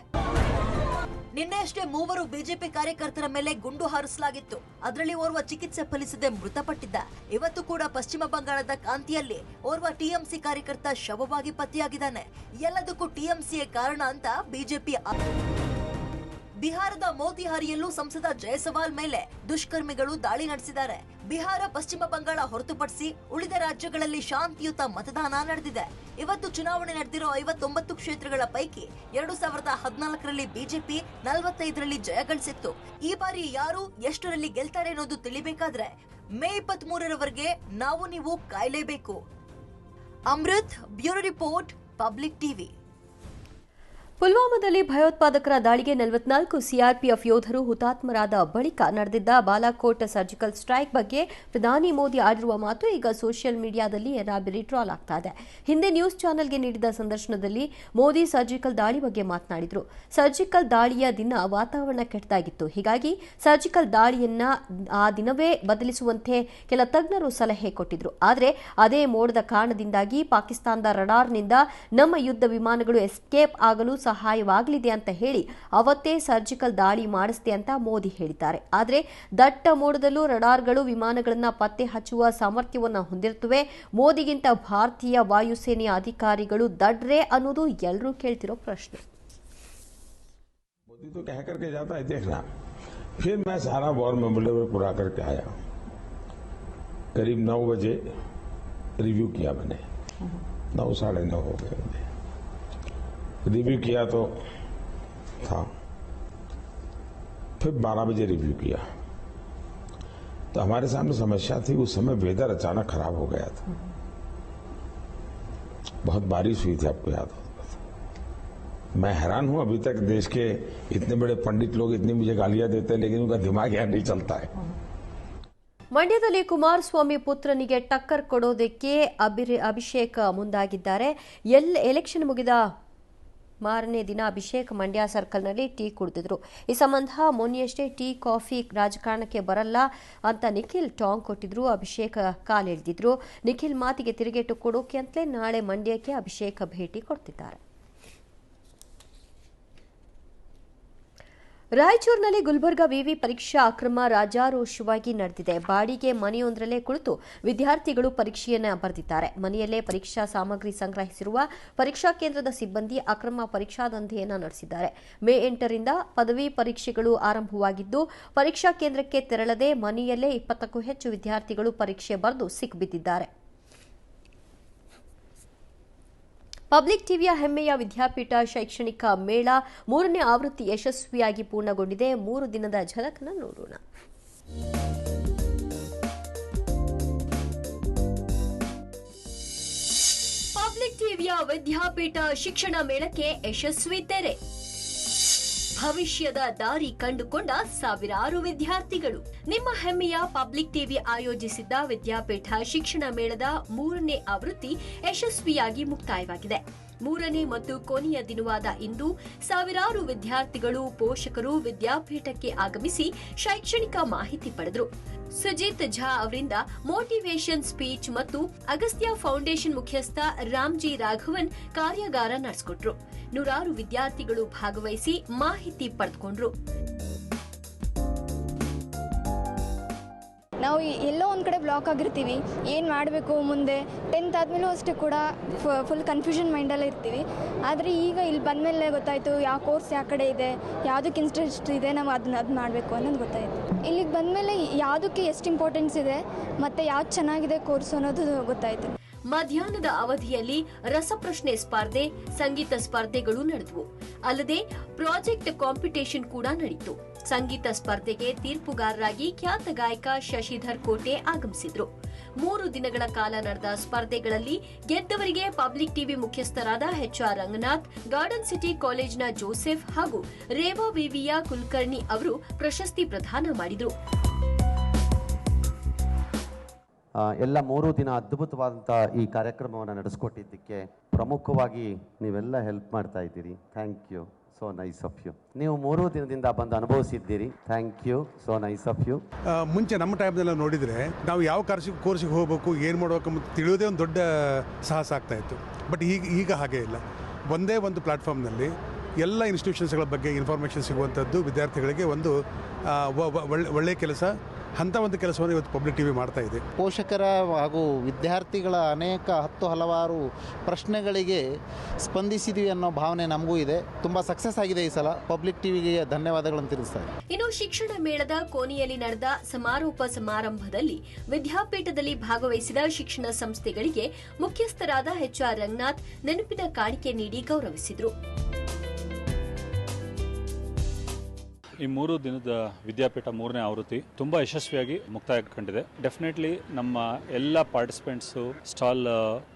ನಿನ್ನೆಯಷ್ಟೇ 3 ಬಿಜೆಪಿ ಕಾರ್ಯಕರ್ತರ ಮೇಲೆ ಗುಂಡು ಹಾರಿಸಲಾಗಿತ್ತು. ಅದರಲ್ಲಿ ಓರ್ವ ಚಿಕಿತ್ಸೆ ಫಲಿಸದೆ ಮೃತಪಟ್ಟಿದ್ದ. ಇವತ್ತು ಕೂಡ ಪಶ್ಚಿಮ ಬಂಗಾಳದ ಕಾಂತಿಯಲ್ಲಿ ಓರ್ವ ಟಿಎಂಸಿ ಕಾರ್ಯಕರ್ತ ಶವವಾಗಿ ಪತ್ತೆಯಾಗಿದ್ದಾನೆ. ಎಲ್ಲದಕ್ಕೂ ಟಿಎಂಸಿಯೇ ಕಾರಣ ಅಂತ ಬಿಜೆಪಿ. ಬಿಹಾರದ ಮೋತಿಹಾರಿಯಲ್ಲೂ ಸಂಸದ ಜಯಸವಾಲ್ ಮೇಲೆ ದುಷ್ಕರ್ಮಿಗಳು ದಾಳಿ ನಡೆಸಿದ್ದಾರೆ. ಬಿಹಾರ, ಪಶ್ಚಿಮ ಬಂಗಾಳ ಹೊರತುಪಡಿಸಿ ಉಳಿದ ರಾಜ್ಯಗಳಲ್ಲಿ ಶಾಂತಿಯುತ ಮತದಾನ ನಡೆದಿದೆ. ಇವತ್ತು ಚುನಾವಣೆ ನಡೆದಿರೋ 59 ಕ್ಷೇತ್ರಗಳ ಪೈಕಿ 2014ರಲ್ಲಿ ಬಿಜೆಪಿ 45ರಲ್ಲಿ ಜಯಗಳಿಸಿತ್ತು. ಈ ಬಾರಿ ಯಾರು ಎಷ್ಟರಲ್ಲಿ ಗೆಲ್ತಾರೆ ಅನ್ನೋದು ತಿಳಿಬೇಕಾದ್ರೆ ಮೇ 23ರವರೆಗೆ ನಾವು ನೀವು ಕಾಯಲೇಬೇಕು. Amrit, bureau report, public TV. ಪುಲ್ವಾಮಾದಲ್ಲಿ ಭಯೋತ್ಪಾದಕರ ದಾಳಿಗೆ 44 ಸಿಆರ್ಪಿಎಫ್ ಯೋಧರು ಹುತಾತ್ಮರಾದ ಬಳಿಕ ನಡೆದಿದ್ದ ಬಾಲಾಕೋಟ್ ಸರ್ಜಿಕಲ್ ಸ್ಟ್ರೈಕ್ ಬಗ್ಗೆ ಪ್ರಧಾನಿ ಮೋದಿ ಆಡಿರುವ ಮಾತು ಈಗ ಸೋಷಿಯಲ್ ಮೀಡಿಯಾದಲ್ಲಿ ಎರಾಬಿರಿ ಟ್ರಾಲ್ ಆಗ್ತಾ ಇದೆ. ಹಿಂದೆ ನ್ಯೂಸ್ ಚಾನೆಲ್ಗೆ ನೀಡಿದ ಸಂದರ್ಶನದಲ್ಲಿ ಮೋದಿ ಸರ್ಜಿಕಲ್ ದಾಳಿ ಬಗ್ಗೆ ಮಾತನಾಡಿದರು. ಸರ್ಜಿಕಲ್ ದಾಳಿಯ ದಿನ ವಾತಾವರಣ ಕೆಟ್ಟದಾಗಿತ್ತು. ಹೀಗಾಗಿ ಸರ್ಜಿಕಲ್ ದಾಳಿಯನ್ನ ಆ ದಿನವೇ ಬದಲಿಸುವಂತೆ ಕೆಲ ತಜ್ಞರು ಸಲಹೆ ಕೊಟ್ಟಿದ್ರು. ಆದರೆ ಅದೇ ಮೋಡದ ಕಾರಣದಿಂದಾಗಿ ಪಾಕಿಸ್ತಾನದ ರಡಾರ್ನಿಂದ ನಮ್ಮ ಯುದ್ಧ ವಿಮಾನಗಳು ಎಸ್ಕೇಪ್ ಆಗಲು ಸಹಾಯವಾಗಲಿದೆ ಅಂತ ಹೇಳಿ ಅವತ್ತೇ ಸರ್ಜಿಕಲ್ ದಾಳಿ ಮಾಡಿಸಿದೆ ಅಂತ ಮೋದಿ ಹೇಳಿದ್ದಾರೆ. ಆದರೆ ದಟ್ಟ ಮೋಡದಲ್ಲೂ ರಡಾರ್ಗಳು ವಿಮಾನಗಳನ್ನು ಪತ್ತೆ ಹಚ್ಚುವ ಸಾಮರ್ಥ್ಯವನ್ನು ಹೊಂದಿರುತ್ತವೆ. ಮೋದಿಗಿಂತ ಭಾರತೀಯ ವಾಯುಸೇನೆಯ ಅಧಿಕಾರಿಗಳು ದಡ್ರೆ ಅನ್ನೋದು ಎಲ್ಲರೂ ಕೇಳ್ತಿರೋ ಪ್ರಶ್ನೆ. मोदी तो कह करके जाता है देखना। फिर मैं सारा वॉर मेमोरियल पूरा करके आया। करीब 9 बजे रिव्यू किया मैंने, 9 साढ़े 9 हो गए। रिव्यू किया तो था, फिर 12 बजे रिव्यू किया तो हमारे सामने समस्या थी। उस समय वेदर अचानक खराब हो गया था, बहुत बारिश हुई थी, आपको याद होगा। मैं हैरान हूं अभी तक देश के इतने बड़े पंडित लोग इतनी मुझे गालियां देते हैं, लेकिन उनका दिमाग यहाँ नहीं चलता है। ಮಂಡ್ಯದಲ್ಲಿ ಕುಮಾರಸ್ವಾಮಿ ಪುತ್ರನಿಗೆ ಟಕ್ಕರ್ ಕೊಡೋದಕ್ಕೆ ಅಭಿಷೇಕ್ ಮುಂದಾಗಿದ್ದಾರೆ. ಎಲೆಕ್ಷನ್ ಮುಗಿದ ಮಾರನೇ ದಿನ ಅಭಿಷೇಕ್ ಮಂಡ್ಯ ಸರ್ಕಲ್ನಲ್ಲಿ ಟೀ ಕುಡಿದಿದ್ರು. ಈ ಸಂಬಂಧ ಮೊನ್ನೆಯಷ್ಟೇ ಟೀ ಕಾಫಿ ರಾಜಕಾರಣಕ್ಕೆ ಬರಲ್ಲ ಅಂತ ನಿಖಿಲ್ ಟಾಂಗ್ ಕೊಟ್ಟಿದ್ರು. ಅಭಿಷೇಕ್ ಕಾಲೆಳೆದಿದ್ರು. ನಿಖಿಲ್ ಮಾತಿಗೆ ತಿರುಗೇಟು ಕೊಡೋಕೆ ಅಂತಲೇ ನಾಳೆ ಮಂಡ್ಯಕ್ಕೆ ಅಭಿಷೇಕ್ ಭೇಟಿ ಕೊಡ್ತಿದ್ದಾರೆ. ರಾಯಚೂರಿನಲ್ಲಿ ಗುಲ್ಬರ್ಗಾ ವಿವಿ ಪರೀಕ್ಷಾ ಅಕ್ರಮ ರಾಜಾರೋಷವಾಗಿ ನಡೆದಿದೆ. ಬಾಡಿಗೆ ಮನೆಯೊಂದರಲ್ಲೇ ಕುಳಿತು ವಿದ್ಯಾರ್ಥಿಗಳು ಪರೀಕ್ಷೆಯನ್ನು ಬರೆದಿದ್ದಾರೆ. ಮನೆಯಲ್ಲೇ ಪರೀಕ್ಷಾ ಸಾಮಗ್ರಿ ಸಂಗ್ರಹಿಸಿರುವ ಪರೀಕ್ಷಾ ಕೇಂದ್ರದ ಸಿಬ್ಬಂದಿ ಅಕ್ರಮ ಪರೀಕ್ಷಾ ದಂಧೆಯನ್ನು ನಡೆಸಿದ್ದಾರೆ. ಮೇ 8ರಿಂದ ಪದವಿ ಪರೀಕ್ಷೆಗಳು ಆರಂಭವಾಗಿದ್ದು, ಪರೀಕ್ಷಾ ಕೇಂದ್ರಕ್ಕೆ ತೆರಳದೆ ಮನೆಯಲ್ಲೇ 20ಕ್ಕೂ ಹೆಚ್ಚು ವಿದ್ಯಾರ್ಥಿಗಳು ಪರೀಕ್ಷೆ ಬರೆದು ಸಿಕ್ಬಿದ್ದಿದ್ದಾರೆ. ಪಬ್ಲಿಕ್ ಟಿವಿಯ ಹೆಮ್ಮೆಯ ವಿದ್ಯಾಪೀಠ ಶೈಕ್ಷಣಿಕ ಮೇಳ 3ನೇ ಆವೃತ್ತಿ ಯಶಸ್ವಿಯಾಗಿ ಪೂರ್ಣಗೊಂಡಿದೆ. 3 ದಿನದ ಝಲಕ್ನ ನೋಡೋಣ. ಪಬ್ಲಿಕ್ ಟಿವಿಯ ವಿದ್ಯಾಪೀಠ ಶಿಕ್ಷಣ ಮೇಳಕ್ಕೆ ಯಶಸ್ವಿ ತೆರೆ. ಭವಿಷ್ಯದ ದಾರಿ ಕಂಡುಕೊಂಡ ಸಾವಿರಾರು ವಿದ್ಯಾರ್ಥಿಗಳು. ನಿಮ್ಮ ಹೆಮ್ಮೆಯ ಪಬ್ಲಿಕ್ ಟಿವಿ ಆಯೋಜಿಸಿದ್ದ ವಿದ್ಯಾಪೀಠ ಶಿಕ್ಷಣ ಮೇಳದ 3ನೇ ಆವೃತ್ತಿ ಯಶಸ್ವಿಯಾಗಿ ಮುಕ್ತಾಯವಾಗಿದೆ. 3ನೇ ಮತ್ತು ಕೊನೆಯ ದಿನವಾದ ಇಂದು ಸಾವಿರಾರು ವಿದ್ಯಾರ್ಥಿಗಳು, ಪೋಷಕರು ವಿದ್ಯಾಪೀಠಕ್ಕೆ ಆಗಮಿಸಿ ಶೈಕ್ಷಣಿಕ ಮಾಹಿತಿ ಪಡೆದರು. ಸುಜಿತ್ ಝಾ ಅವರಿಂದ ಮೋಟಿವೇಶನ್ ಸ್ಪೀಚ್ ಮತ್ತು ಅಗಸ್ತ್ಯ ಫೌಂಡೇಶನ್ ಮುಖ್ಯಸ್ಥ ರಾಮ್ಜಿ ರಾಘವನ್ ಕಾರ್ಯಾಗಾರ ನಡೆಸಿಕೊಟ್ರು. ನೂರಾರು ವಿದ್ಯಾರ್ಥಿಗಳು ಭಾಗವಹಿಸಿ ಮಾಹಿತಿ ಪಡೆದುಕೊಂಡ್ರು. ನಾವು ಎಲ್ಲೋ ಒಂದು ಕಡೆ ಬ್ಲಾಕ್ ಆಗಿರ್ತೀವಿ, ಏನು ಮಾಡಬೇಕು ಮುಂದೆ. 10th ಆದಮೇಲೂ ಅಷ್ಟೇ ಕೂಡ ಫುಲ್ ಕನ್ಫ್ಯೂಷನ್ ಮೈಂಡಲ್ಲೇ ಇರ್ತೀವಿ. ಆದರೆ ಈಗ ಇಲ್ಲಿ ಬಂದಮೇಲೆ ಗೊತ್ತಾಯಿತು ಯಾವ ಕೋರ್ಸ್ ಯಾವ ಕಡೆ ಇದೆ, ಯಾವುದಕ್ಕೆ ಇಂಟ್ರೆಸ್ಟ್ ಇದೆ, ನಾವು ಅದು ಮಾಡಬೇಕು ಅನ್ನೋದು ಗೊತ್ತಾಯಿತು. ಇಲ್ಲಿಗೆ ಬಂದಮೇಲೆ ಯಾವುದಕ್ಕೆ ಎಷ್ಟು ಇಂಪಾರ್ಟೆನ್ಸ್ ಇದೆ ಮತ್ತು ಯಾವ್ದು ಚೆನ್ನಾಗಿದೆ ಕೋರ್ಸ್ ಅನ್ನೋದು ಗೊತ್ತಾಯಿತು. ಮಧ್ಯಾಹ್ನದ ಅವಧಿಯಲ್ಲಿ ರಸಪ್ರಶ್ನೆ ಸ್ಪರ್ಧೆ, ಸಂಗೀತ ಸ್ಪರ್ಧೆಗಳು ನಡೆದವು. ಅಲ್ಲದೆ ಪ್ರಾಜೆಕ್ಟ್ ಕಾಂಪಿಟೇಷನ್ ಕೂಡ ನಡೆಯಿತು. ಸಂಗೀತ ಸ್ಪರ್ಧೆಗೆ ತೀರ್ಪುಗಾರರಾಗಿ ಖ್ಯಾತ ಗಾಯಕ ಶಶಿಧರ್ ಕೋಟೆ ಆಗಮಿಸಿದ್ರು. 3 ದಿನಗಳ ಕಾಲ ನಡೆದ ಸ್ಪರ್ಧೆಗಳಲ್ಲಿ ಗೆದ್ದವರಿಗೆ ಪಬ್ಲಿಕ್ ಟಿವಿ ಮುಖ್ಯಸ್ಥರಾದ HR ರಂಗನಾಥ್, ಗಾರ್ಡನ್ ಸಿಟಿ ಕಾಲೇಜಿನ ಜೋಸೆಫ್ ಹಾಗೂ ರೇವಾ ವಿವಿಯ ಕುಲಕರ್ಣಿ ಅವರು ಪ್ರಶಸ್ತಿ ಪ್ರದಾನ ಮಾಡಿದರು. ಎಲ್ಲ 3 ದಿನ ಅದ್ಭುತವಾದಂಥ ಈ ಕಾರ್ಯಕ್ರಮವನ್ನು ನಡೆಸ್ಕೊಟ್ಟಿದ್ದಕ್ಕೆ ಪ್ರಮುಖವಾಗಿ ನೀವೆಲ್ಲ ಹೆಲ್ಪ್ ಮಾಡ್ತಾ ಇದ್ದೀರಿ. Thank you, so nice of you. ನೀವು 3 ದಿನದಿಂದ ಬಂದು ಅನುಭವಿಸಿದ್ದೀರಿ. Thank you, so nice of you. ಮುಂಚೆ ನಮ್ಮ ಟೈಮ್ನೆಲ್ಲ ನೋಡಿದರೆ ನಾವು ಯಾವ ಕೋರ್ಸಿಗೆ ಹೋಗಬೇಕು, ಏನು ಮಾಡಬೇಕು ಅಂತ ತಿಳಿಯೋದೇ ಒಂದು ದೊಡ್ಡ ಸಾಹಸ ಆಗ್ತಾ ಇತ್ತು. ಬಟ್ ಈಗ ಹಾಗೆ ಇಲ್ಲ. ಒಂದೇ ಒಂದು ಪ್ಲಾಟ್ಫಾರ್ಮ್ನಲ್ಲಿ ಎಲ್ಲ ಇನ್ಸ್ಟಿಟ್ಯೂಷನ್ಸ್ಗಳ ಬಗ್ಗೆ ಇನ್ಫಾರ್ಮೇಷನ್ ಸಿಗುವಂಥದ್ದು ವಿದ್ಯಾರ್ಥಿಗಳಿಗೆ ಒಂದು ಒಳ್ಳೆಯ ಕೆಲಸ. ಅಂಥ ಒಂದು ಕೆಲಸವನ್ನು ಇವತ್ತು ಪಬ್ಲಿಕ್ ಟಿವಿ ಮಾಡ್ತಾ ಇದೆ. ಪೋಷಕರ ಹಾಗೂ ವಿದ್ಯಾರ್ಥಿಗಳ ಅನೇಕ ಹಲವಾರು ಪ್ರಶ್ನೆಗಳಿಗೆ ಸ್ಪಂದಿಸಿದ್ವಿ ಅನ್ನೋ ಭಾವನೆ ನಮಗೂ ಇದೆ. ತುಂಬ ಸಕ್ಸಸ್ ಆಗಿದೆ ಈ ಸಲ. ಪಬ್ಲಿಕ್ ಟಿವಿಗೆ ಧನ್ಯವಾದಗಳನ್ನು ತಿಳಿಸ್ತಾರೆ. ಇನ್ನು ಶಿಕ್ಷಣ ಮೇಳದ ಕೊನೆಯಲ್ಲಿ ನಡೆದ ಸಮಾರೋಪ ಸಮಾರಂಭದಲ್ಲಿ ವಿದ್ಯಾಪೀಠದಲ್ಲಿ ಭಾಗವಹಿಸಿದ ಶಿಕ್ಷಣ ಸಂಸ್ಥೆಗಳಿಗೆ ಮುಖ್ಯಸ್ಥರಾದ HR ರಂಗನಾಥ್ ನೆನಪಿನ ಕಾಣಿಕೆ ನೀಡಿ ಗೌರವಿಸಿದರು. ಈ 3 ದಿನದ ವಿದ್ಯಾಪೀಠ 3ನೇ ಆವೃತ್ತಿ ತುಂಬಾ ಯಶಸ್ವಿಯಾಗಿ ಮುಕ್ತಾಯ ಕಂಡಿದೆ. ಡೆಫಿನೆಟ್ಲಿ ನಮ್ಮ ಎಲ್ಲ participants, stall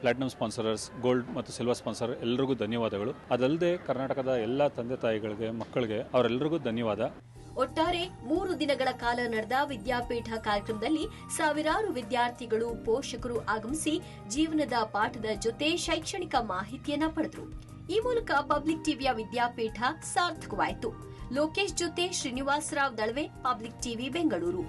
platinum sponsorers, gold ಮತ್ತು ಸಿಲ್ವರ್ ಸ್ಪಾನ್ಸರ್ ಎಲ್ಲರಿಗೂ ಧನ್ಯವಾದಗಳು. ಅದಲ್ಲದೆ ಕರ್ನಾಟಕದ ಎಲ್ಲ ತಂದೆ ತಾಯಿಗಳಿಗೆ, ಮಕ್ಕಳಿಗೆ ಅವರೆಲ್ಲರಿಗೂ ಧನ್ಯವಾದ. ಒಟ್ಟಾರೆ 3 ದಿನಗಳ ಕಾಲ ನಡೆದ ವಿದ್ಯಾಪೀಠ ಕಾರ್ಯಕ್ರಮದಲ್ಲಿ ಸಾವಿರಾರು ವಿದ್ಯಾರ್ಥಿಗಳು, ಪೋಷಕರು ಆಗಮಿಸಿ ಜೀವನದ ಪಾಠದ ಜೊತೆ ಶೈಕ್ಷಣಿಕ ಮಾಹಿತಿಯನ್ನ ಪಡೆದರು. ಈ ಮೂಲಕ ಪಬ್ಲಿಕ್ ಟಿವಿಯ ವಿದ್ಯಾಪೀಠ ಸಾರ್ಥಕವಾಯಿತು. ಲೋಕೇಶ್ ಜೊತೆ ಶ್ರೀನಿವಾಸರಾವ್ ದಳವೆ, ಪಬ್ಲಿಕ್ ಟಿವಿ ಬೆಂಗಳೂರು.